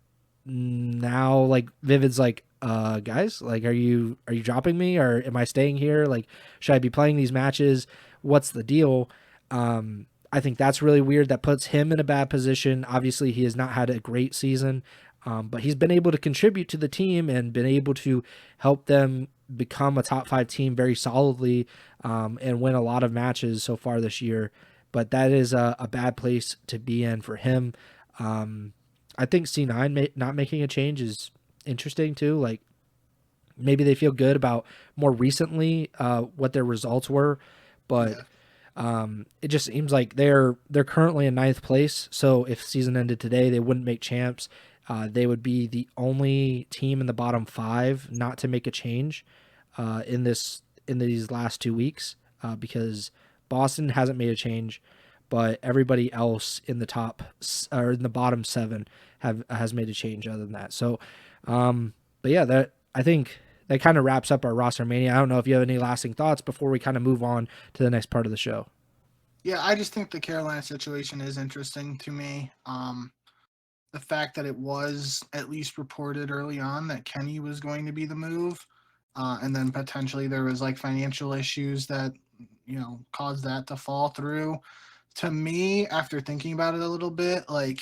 now, like, Vivid's like, guys, like, are you dropping me, or am I staying here? Like, should I be playing these matches? What's the deal? I think that's really weird. That puts him in a bad position. Obviously, he has not had a great season, but he's been able to contribute to the team and been able to help them become a top 5 team very solidly, and win a lot of matches so far this year. But that is a bad place to be in for him. I think C9 not making a change is interesting too. Like, maybe they feel good about more recently what their results were, but it just seems like they're currently in 9th place. So if season ended today, they wouldn't make champs. They would be the only team in the bottom 5 not to make a change in these last 2 weeks, because Boston hasn't made a change, but everybody else in the top or in the bottom 7 has made a change other than that. So, but yeah, I think that kind of wraps up our roster mania. I don't know if you have any lasting thoughts before we kind of move on to the next part of the show. Yeah, I just think the Carolina situation is interesting to me. The fact that it was at least reported early on that Kenny was going to be the move, and then potentially there was like financial issues that, caused that to fall through. To me, after thinking about it a little bit, like,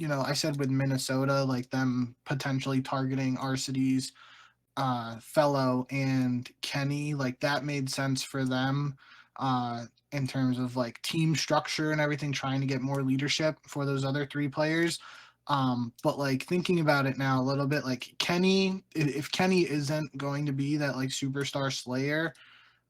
I said with Minnesota, like them potentially targeting Arcides, FeLo, and Kenny, like that made sense for them in terms of like team structure and everything, trying to get more leadership for those other 3 players. But like thinking about it now a little bit, like Kenny, if Kenny isn't going to be that like superstar slayer,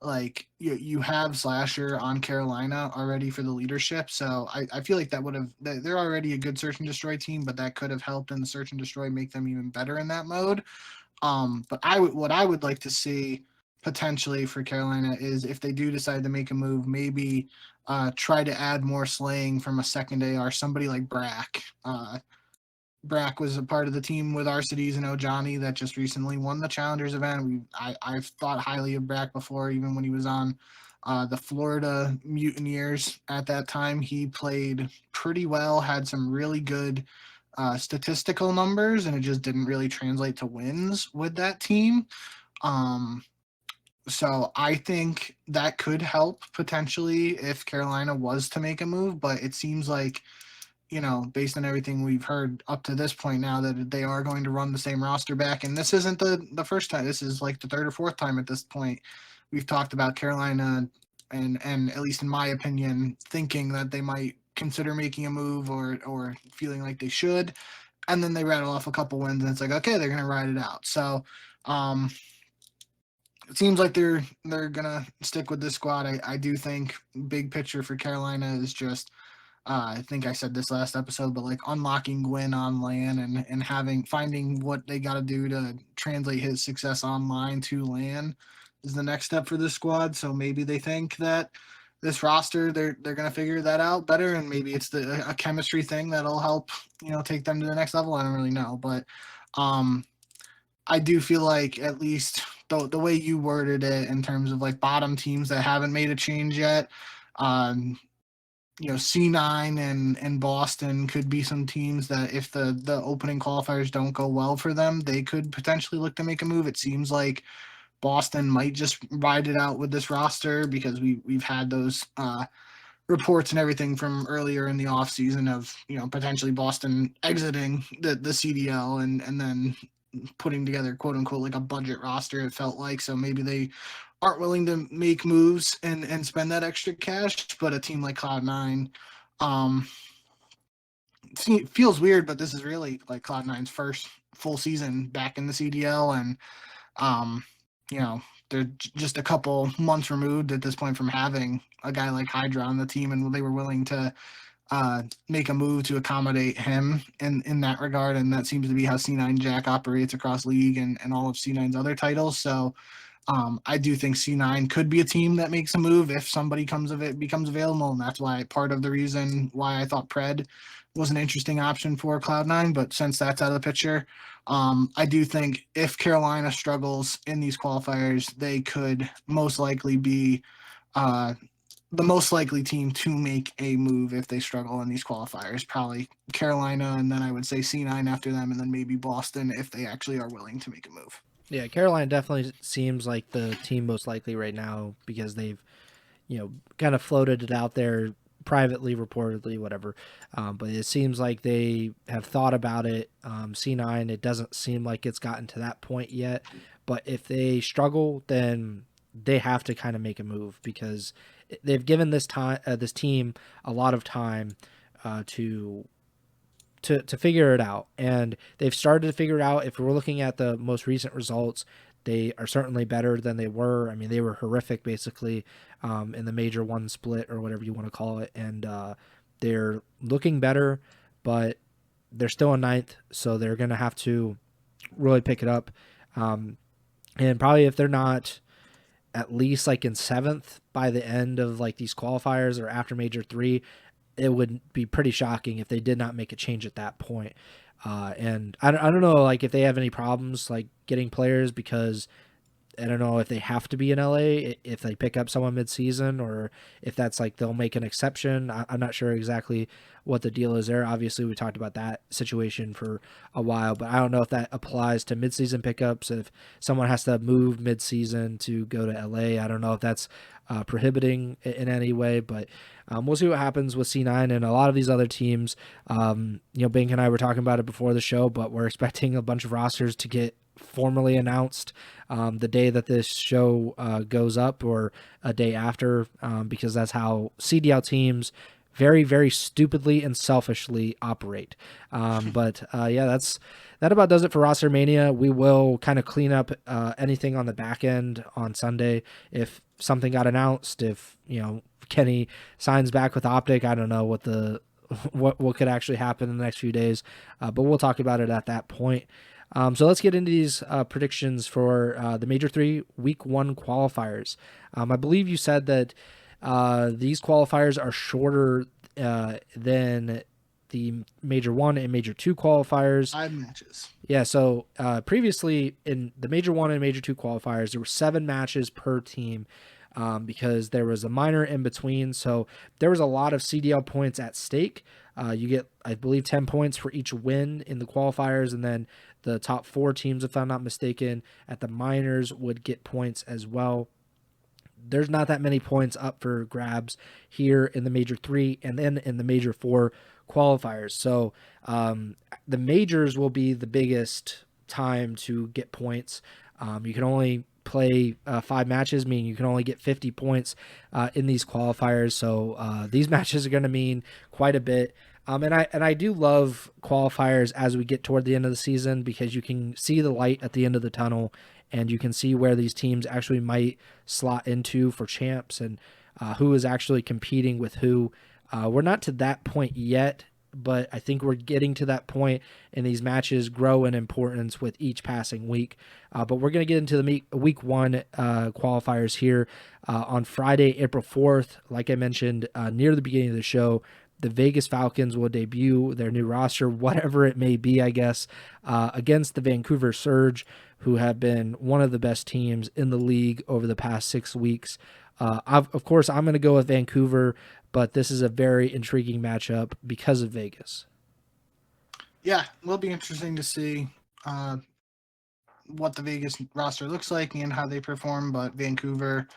like you have Slasher on Carolina already for the leadership. So I feel like that would have, they're already a good search and destroy team, but that could have helped in the search and destroy make them even better in that mode. But what I would like to see potentially for Carolina is if they do decide to make a move, maybe try to add more slaying from a second AR, somebody like Brack. Brack was a part of the team with Arcides and oJohnny that just recently won the Challengers event. I've thought highly of Brack before, even when he was on the Florida Mutineers at that time. He played pretty well, had some really good statistical numbers, and it just didn't really translate to wins with that team. So I think that could help potentially if Carolina was to make a move, but it seems like, based on everything we've heard up to this point now, that they are going to run the same roster back. And this isn't the first time. This is like the 3rd or 4th time at this point we've talked about Carolina and at least in my opinion, thinking that they might consider making a move or feeling like they should. And then they rattle off a couple wins and it's like, okay, they're going to ride it out. So it seems like they're going to stick with this squad. I do think big picture for Carolina is just, I think I said this last episode, but like unlocking Gwyn on LAN and finding what they got to do to translate his success online to LAN is the next step for this squad. So maybe they think that this roster, they're going to figure that out better. And maybe it's a chemistry thing that'll help, take them to the next level. I don't really know, but I do feel like at least the way you worded it in terms of like bottom teams that haven't made a change yet, C9 and Boston could be some teams that if the opening qualifiers don't go well for them, they could potentially look to make a move. It seems like Boston might just ride it out with this roster because we've had those reports and everything from earlier in the offseason of potentially Boston exiting the CDL and then putting together quote unquote like a budget roster, it felt like. So maybe they aren't willing to make moves and spend that extra cash. But a team like Cloud9, feels weird, but this is really like Cloud9's first full season back in the CDL, and they're just a couple months removed at this point from having a guy like Hydra on the team, and they were willing to make a move to accommodate him in that regard, and that seems to be how C9 Jack operates across league and all of C9's other titles. So I do think C9 could be a team that makes a move if somebody becomes available, and that's why part of the reason why I thought PRED was an interesting option for Cloud9. But since that's out of the picture, I do think if Carolina struggles in these qualifiers, they could most likely be the most likely team to make a move if they struggle in these qualifiers. Probably Carolina, and then I would say C9 after them, and then maybe Boston if they actually are willing to make a move. Yeah, Carolina definitely seems like the team most likely right now because they've, kind of floated it out there privately, reportedly, whatever. But it seems like they have thought about it. C9, it doesn't seem like it's gotten to that point yet. But if they struggle, then they have to kind of make a move because they've given this team a lot of time to figure it out, and they've started to figure it out. If we're looking at the most recent results, they are certainly better than they were. I mean, they were horrific basically in the Major 1 split or whatever you want to call it, and they're looking better, but they're still in 9th, so they're going to have to really pick it up. And probably if they're not at least like in 7th by the end of like these qualifiers or after Major 3, it would be pretty shocking if they did not make a change at that point. And I don't know, like if they have any problems like getting players, because I don't know if they have to be in LA if they pick up someone mid-season, or if that's like they'll make an exception. I'm not sure exactly what the deal is there. Obviously, we talked about that situation for a while, but I don't know if that applies to mid-season pickups. If someone has to move mid-season to go to LA, I don't know if that's prohibiting in any way, but we'll see what happens with C9 and a lot of these other teams. Bink and I were talking about it before the show, but we're expecting a bunch of rosters to get formally announced the day that this show goes up, or a day after, because that's how CDL teams very, very stupidly and selfishly operate. But that about does it for ROSTERMANIA. We will kind of clean up anything on the back end on Sunday. If something got announced, if Kenny signs back with OpTic, I don't know what could actually happen in the next few days, but we'll talk about it at that point. So let's get into these predictions for the Major 3 Week 1 qualifiers. I believe you said that these qualifiers are shorter than the Major 1 and Major 2 qualifiers. 5 matches. Yeah, so previously in the Major 1 and Major 2 qualifiers, there were 7 matches per team because there was a minor in between. So there was a lot of CDL points at stake. You get, I believe, 10 points for each win in the qualifiers, and then the top 4 teams, if I'm not mistaken, at the minors would get points as well. There's not that many points up for grabs here in the Major 3 and then in the Major 4 qualifiers. So the majors will be the biggest time to get points. You can only play 5 matches, meaning you can only get 50 points in these qualifiers. So these matches are going to mean quite a bit. And I do love qualifiers as we get toward the end of the season, because you can see the light at the end of the tunnel, and you can see where these teams actually might slot into for champs, and who is actually competing with who. We're not to that point yet, but I think we're getting to that point, and these matches grow in importance with each passing week. But we're going to get into the week 1 qualifiers here on Friday, April 4th. Like I mentioned near the beginning of the show, the Vegas Falcons will debut their new roster, whatever it may be, I guess, against the Vancouver Surge, who have been one of the best teams in the league over the past 6 weeks. Of course, I'm going to go with Vancouver, but this is a very intriguing matchup because of Vegas. Yeah, will be interesting to see what the Vegas roster looks like and how they perform. But Vancouver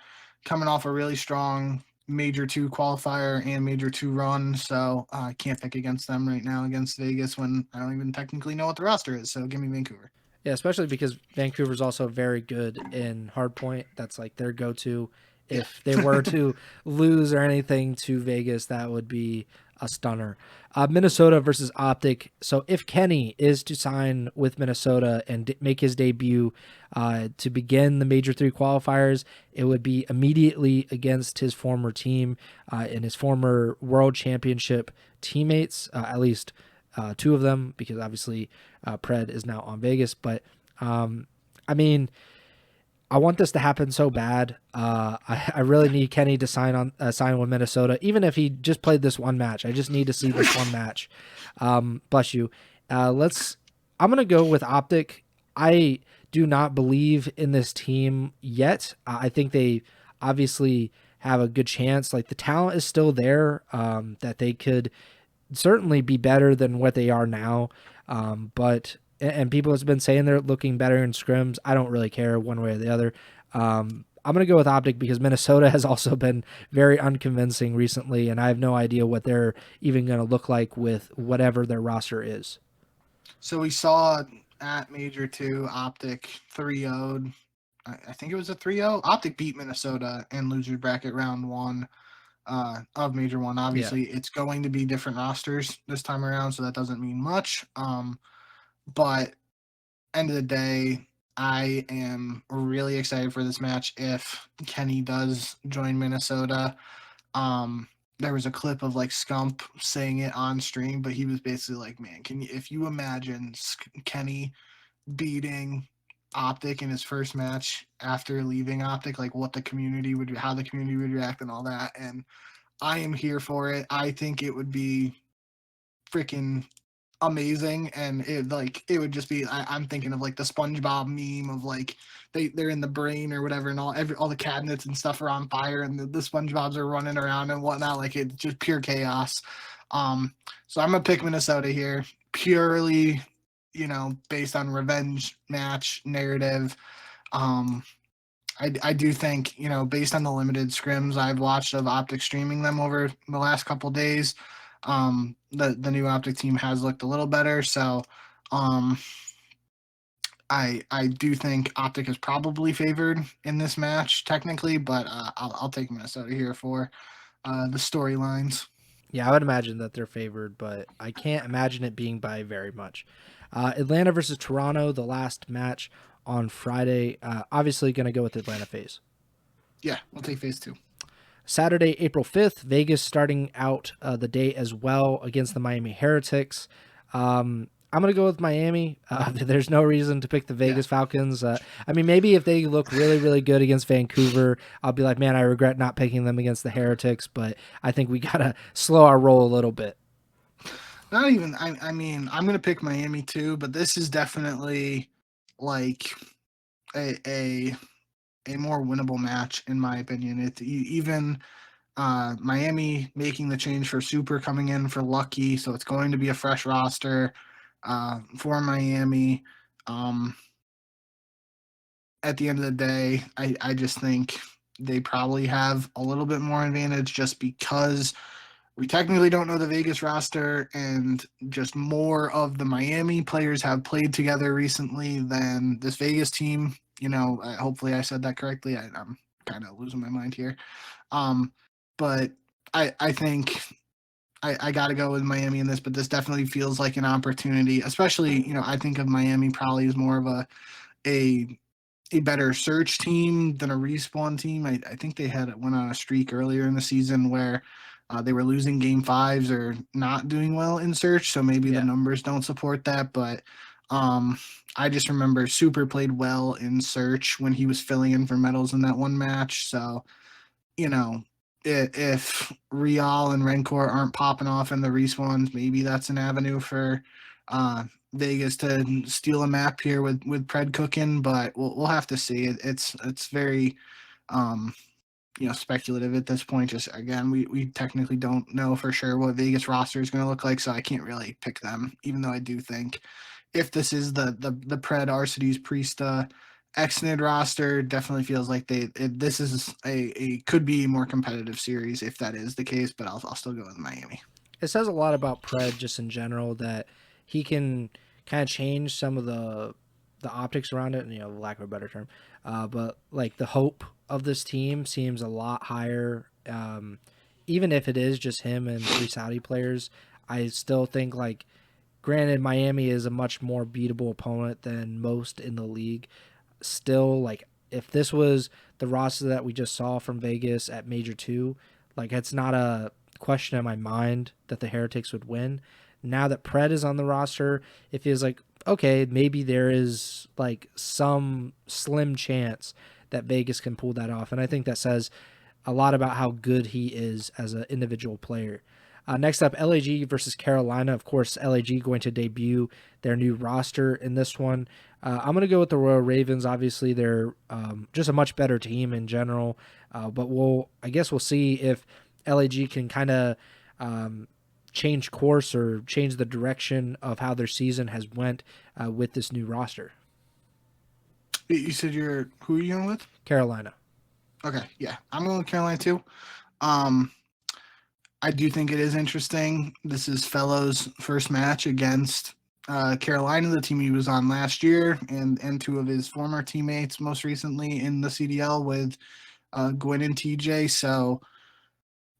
coming off a really strong Major 2 qualifier and Major 2 run, so I can't pick against them right now against Vegas when I don't even technically know what the roster is. So give me Vancouver. Yeah, especially because Vancouver's also very good in hardpoint. That's like their go-to. Yeah. If they were to lose or anything to Vegas, that would be a stunner. Minnesota versus OpTic. So if Kenny is to sign with Minnesota and make his debut to begin the Major 3 qualifiers, it would be immediately against his former team and his former World Championship teammates, at least two of them, because obviously PRED is now on Vegas. But I mean, I want this to happen so bad. I really need Kenny to sign with Minnesota, even if he just played this one match. I just need to see this one match. Bless you. I'm gonna go with OpTic. I do not believe in this team yet. I think they obviously have a good chance. Like the talent is still there. That they could certainly be better than what they are now. But people have been saying they're looking better in scrims. I don't really care one way or the other. I'm going to go with OpTic because Minnesota has also been very unconvincing recently, and I have no idea what they're even going to look like with whatever their roster is. So we saw at Major 2, OpTic 3-0'd. I think it was a 3-0. OpTic beat Minnesota in loser bracket round 1 of Major 1. Obviously, It's going to be different rosters this time around, so that doesn't mean much. But end of the day, I am really excited for this match if Kenny does join Minnesota. There was a clip of like Scump saying it on stream, but he was basically like, man, if you imagine Kenny beating OpTic in his first match after leaving OpTic, like how the community would react and all that. And I am here for it. I think it would be freaking amazing, and it would just be I'm thinking of like the SpongeBob meme of like they're in the brain or whatever, and all the cabinets and stuff are on fire, and the SpongeBobs are running around and whatnot. Like it's just pure chaos. So I'm gonna pick Minnesota here purely, based on revenge match narrative. I do think, based on the limited scrims I've watched of OpTic streaming them over the last couple days, the new OpTic team has looked a little better. So I do think OpTic is probably favored in this match technically, but I'll take Minnesota here for the storylines. Yeah, I would imagine that they're favored, but I can't imagine it being by very much. Atlanta versus Toronto, the last match on Friday. Obviously going to go with Atlanta FaZe. Yeah, we'll take FaZe 2. Saturday, April 5th, Vegas starting out the day as well against the Miami Heretics. I'm going to go with Miami. There's no reason to pick the Vegas Falcons. I mean, maybe if they look really, really good against Vancouver, I'll be like, man, I regret not picking them against the Heretics, but I think we got to slow our roll a little bit. Not even, I mean, I'm going to pick Miami too, but this is definitely like a more winnable match in my opinion. It's even Miami making the change for Super coming in for Lucky, so it's going to be a fresh roster for Miami. At the end of the day, I just think they probably have a little bit more advantage just because we technically don't know the Vegas roster, and just more of the Miami players have played together recently than this Vegas team. Hopefully I said that correctly. I'm kind of losing my mind here. But I think I got to go with Miami in this, but this definitely feels like an opportunity, especially, I think of Miami probably as more of a better search team than a respawn team. I think they went on a streak earlier in the season where they were losing game 5s or not doing well in search. So maybe the numbers don't support that, but I just remember Super played well in search when he was filling in for medals in that one match. So, if Real and Rencor aren't popping off in the respawns, maybe that's an avenue for Vegas to steal a map here with PRED cooking, but we'll have to see. It's very speculative at this point. Just again, we technically don't know for sure what Vegas roster is going to look like, so I can't really pick them. Even though I do think if this is the PRED Arcides Priesta Exnid roster, definitely feels like this is a could be a more competitive series if that is the case. But I'll still go with Miami. It says a lot about Pred just in general that he can kind of change some of the optics around it, lack of a better term. But like the hope of this team seems a lot higher. Even if it is just him and 3 Saudi players, I still think like, granted, Miami is a much more beatable opponent than most in the league. Still, like if this was the roster that we just saw from Vegas at Major 2, like it's not a question in my mind that the Heretics would win. Now that Pred is on the roster, it feels like, okay, maybe there is like some slim chance that Vegas can pull that off. And I think that says a lot about how good he is as an individual player. Next up, LAG versus Carolina. Of course, LAG going to debut their new roster in this one. I'm going to go with the Royal Ravens. Obviously, they're just a much better team in general. But I guess we'll see if LAG can kind of change course or change the direction of how their season has went with this new roster. You said who are you going with? Carolina. Okay, yeah, I'm going with Carolina too. I do think it is interesting. This is FeLo's first match against Carolina, the team he was on last year, and 2 of his former teammates most recently in the CDL with Gwyn and TJ. So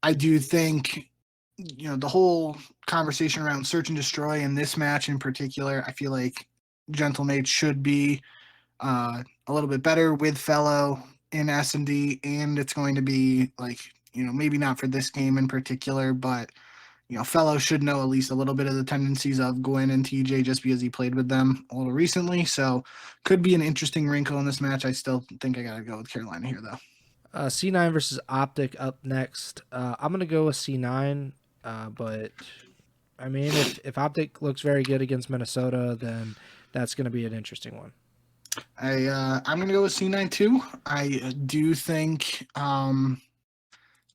I do think, the whole conversation around search and destroy in this match in particular, I feel like Gentlemates should be a little bit better with FeLo in S&D, and it's going to be like, maybe not for this game in particular, but FeLo should know at least a little bit of the tendencies of Gwyn and TJ just because he played with them a little recently. So could be an interesting wrinkle in this match. I still think I got to go with Carolina here, though. C9 versus OpTic up next. I'm going to go with C9, but I mean, if OpTic looks very good against Minnesota, then that's going to be an interesting one. I'm going to go with C9 too. I do think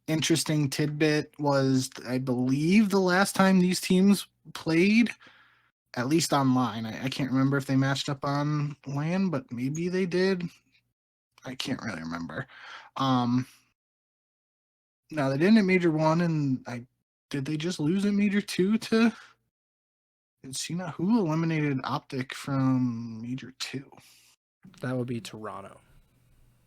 interesting tidbit was, I believe, the last time these teams played, at least online. I can't remember if they matched up on LAN, but maybe they did. I can't really remember. No, they didn't at Major 1, and did they just lose at Major 2 to... Let's see now, who eliminated OpTic from Major 2? That would be Toronto.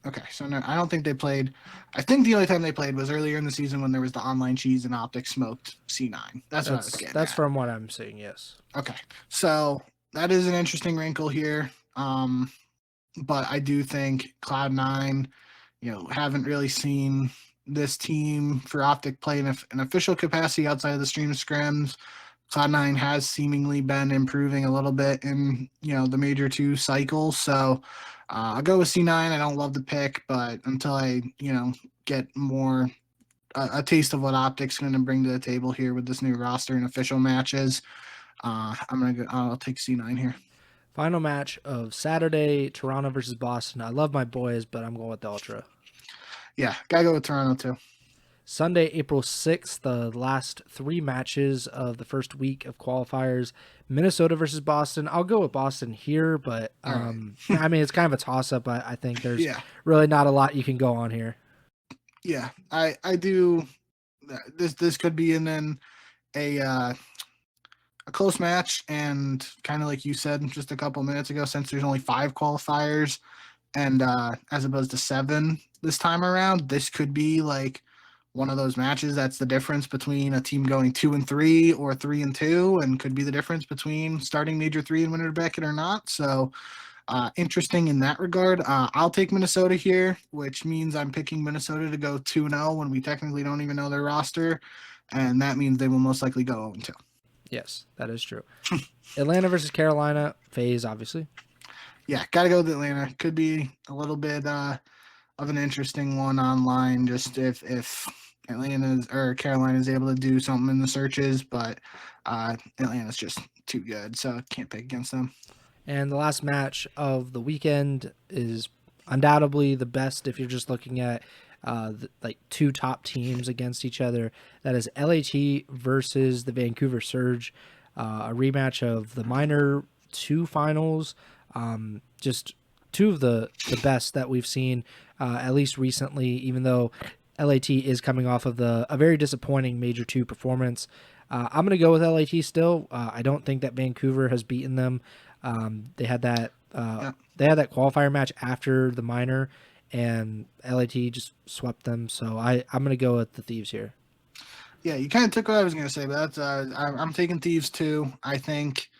Okay, so no, I don't think they played. I think the only time they played was earlier in the season when there was the online cheese and OpTic smoked C9. That's what I was getting That's at. From what I'm seeing, yes. Okay, so that is an interesting wrinkle here. But I do think Cloud9, haven't really seen this team for OpTic play in an official capacity outside of the stream scrims. Cloud9 has seemingly been improving a little bit in, the Major 2 cycle. So I'll go with C9. I don't love the pick, but until I, get more a taste of what OpTic's going to bring to the table here with this new roster and official matches, I'll take C9 here. Final match of Saturday, Toronto versus Boston. I love my boys, but I'm going with the Ultra. Yeah, gotta go with Toronto too. Sunday, April 6th, the last 3 matches of the first week of qualifiers. Minnesota versus Boston. I'll go with Boston here, but I mean, it's kind of a toss-up. I think there's really not a lot you can go on here. Yeah, I do. This could be a close match, and kind of like you said just a couple minutes ago, since there's only 5 qualifiers, and as opposed to 7 this time around, this could be like one of those matches that's the difference between a team going 2-3 or 3-2, and could be the difference between starting Major 3 and winning a bracket or not. So interesting in that regard. I'll take Minnesota here, which means I'm picking Minnesota to go 2-0 when we technically don't even know their roster, and that means they will most likely go 0-2. Yes, that is true. Atlanta versus Carolina, FaZe, obviously. Yeah, gotta go with Atlanta. Could be a little bit of an interesting one online, just if Atlanta's or Carolina's able to do something in the searches, but Atlanta's just too good, so can't pick against them. And the last match of the weekend is undoubtedly the best if you're just looking at like two top teams against each other. That is LAT versus the Vancouver Surge, a rematch of the minor two finals. Just two of the best that we've seen, at least recently, even though LAT is coming off of a very disappointing Major 2 performance. I'm going to go with LAT still. I don't think that Vancouver has beaten them. They had that qualifier match after the minor, and LAT just swept them. So I'm going to go with the Thieves here. Yeah, you kind of took what I was going to say, but that's I'm taking Thieves too. I think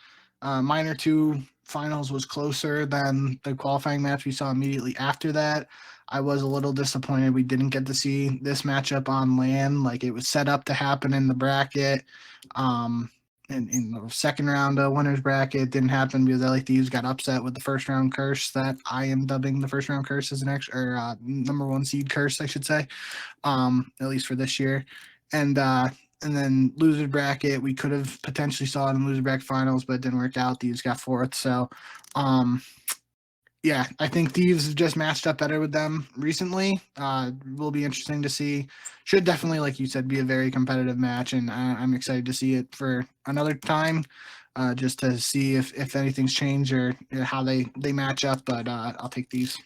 minor 2 finals was closer than the qualifying match we saw immediately after that. I was a little disappointed we didn't get to see this matchup on land. Like, it was set up to happen in the bracket. In the second round winners bracket, didn't happen because LA Thieves got upset with the first round curse that I am dubbing the first round curse as an extra, or number 1 seed curse, I should say, at least for this year. And then loser bracket, we could have potentially saw it in loser bracket finals, but it didn't work out. Thieves got 4th. So, yeah, I think Thieves have just matched up better with them recently. Will be interesting to see. Should definitely, like you said, be a very competitive match, and I'm excited to see it for another time, just to see if anything's changed or how they match up. But I'll take Thieves.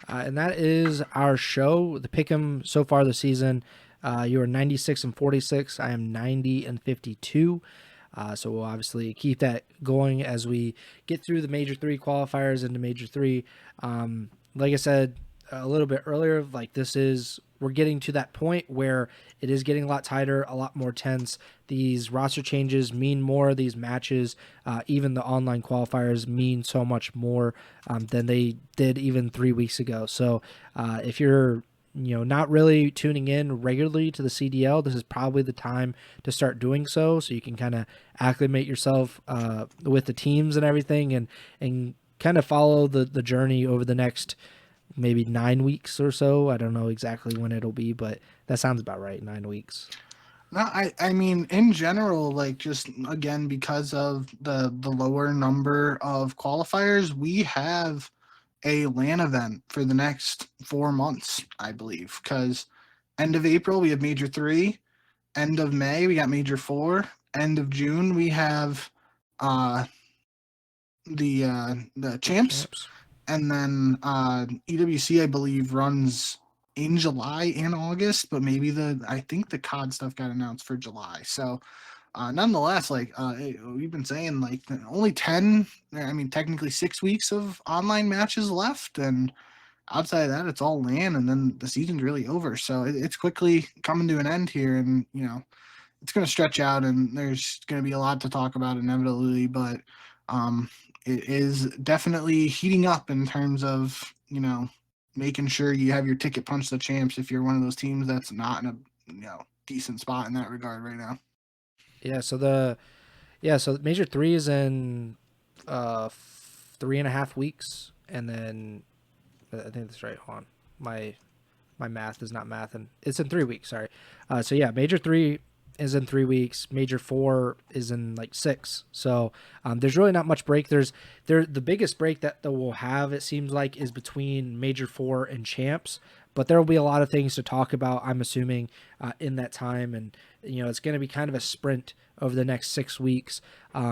And that is our show. The pick'em so far this season. You are 96-46. I am 90-52. So we'll obviously keep that going as we get through the Major 3 qualifiers into Major 3. Like I said a little bit earlier, like we're getting to that point where it is getting a lot tighter, a lot more tense. These roster changes mean more. These matches, even the online qualifiers, mean so much more than they did even 3 weeks ago. So if you're not really tuning in regularly to the CDL, this is probably the time to start doing so you can kind of acclimate yourself with the teams and everything, and kind of follow the journey over the next maybe 9 weeks or so. I don't know exactly when it'll be, but that sounds about right, 9 weeks. No, I mean, in general, like, just again, because of the lower number of qualifiers, we have a LAN event for the next 4 months, I believe, because end of April we have Major 3, end of May we got Major 4, end of June we have the champs, and then EWC, I believe, runs in July and August, but maybe I think the COD stuff got announced for July. So nonetheless, like we've been saying, like only 10, I mean, technically 6 weeks of online matches left. And outside of that, it's all LAN, and then the season's really over. So it's quickly coming to an end here. And, it's going to stretch out, and there's going to be a lot to talk about inevitably, but it is definitely heating up in terms of, making sure you have your ticket punch the champs if you're one of those teams that's not in a, decent spot in that regard right now. Yeah, so Major 3 is in 3.5 weeks, and then I think that's right. Hold on, my math is not math, and it's in 3 weeks. Sorry. So yeah, Major 3 is in 3 weeks. Major 4 is in like 6. So there's really not much break. The biggest break that we'll have, it seems like, is between Major 4 and champs. But there will be a lot of things to talk about, I'm assuming, in that time. And, it's going to be kind of a sprint over the next 6 weeks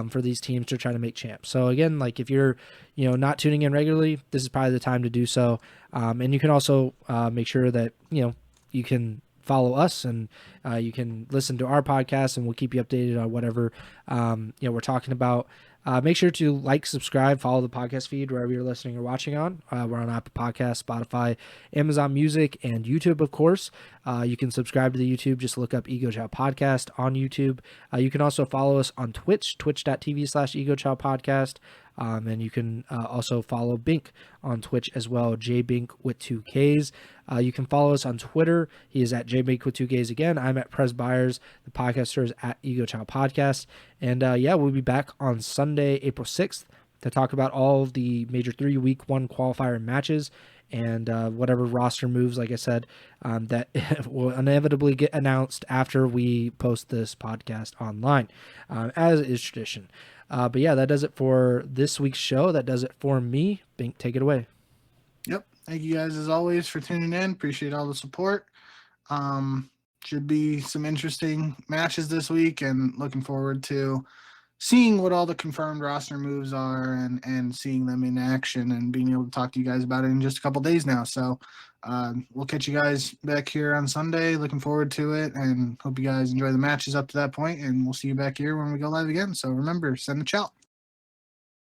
for these teams to try to make champs. So, again, like if you're, not tuning in regularly, this is probably the time to do so. And you can also make sure that, you can follow us, and you can listen to our podcast, and we'll keep you updated on whatever, we're talking about. Make sure to like, subscribe, follow the podcast feed wherever you're listening or watching on. We're on Apple Podcasts, Spotify, Amazon Music, and YouTube, of course. You can subscribe to the YouTube. Just look up Ego Chall Podcast on YouTube. You can also follow us on Twitch, twitch.tv/Ego Chall Podcast. And you can also follow Bink on Twitch as well, JBink with 2 Ks. You can follow us on Twitter. He is at JBink with 2 Ks again. I'm at Preston Byers. The podcaster is at Ego Chall Podcast. And we'll be back on Sunday, April 6th to talk about all of the Major 3 Week 1 qualifier matches and whatever roster moves, like I said, that will inevitably get announced after we post this podcast online, as is tradition. But yeah, that does it for this week's show. That does it for me. Bink, take it away. Yep. Thank you guys as always for tuning in. Appreciate all the support. Should be some interesting matches this week, and looking forward to seeing what all the confirmed roster moves are and seeing them in action and being able to talk to you guys about it in just a couple days now. So we'll catch you guys back here on Sunday. Looking forward to it, and hope you guys enjoy the matches up to that point, and we'll see you back here when we go live again. So remember, send the chat.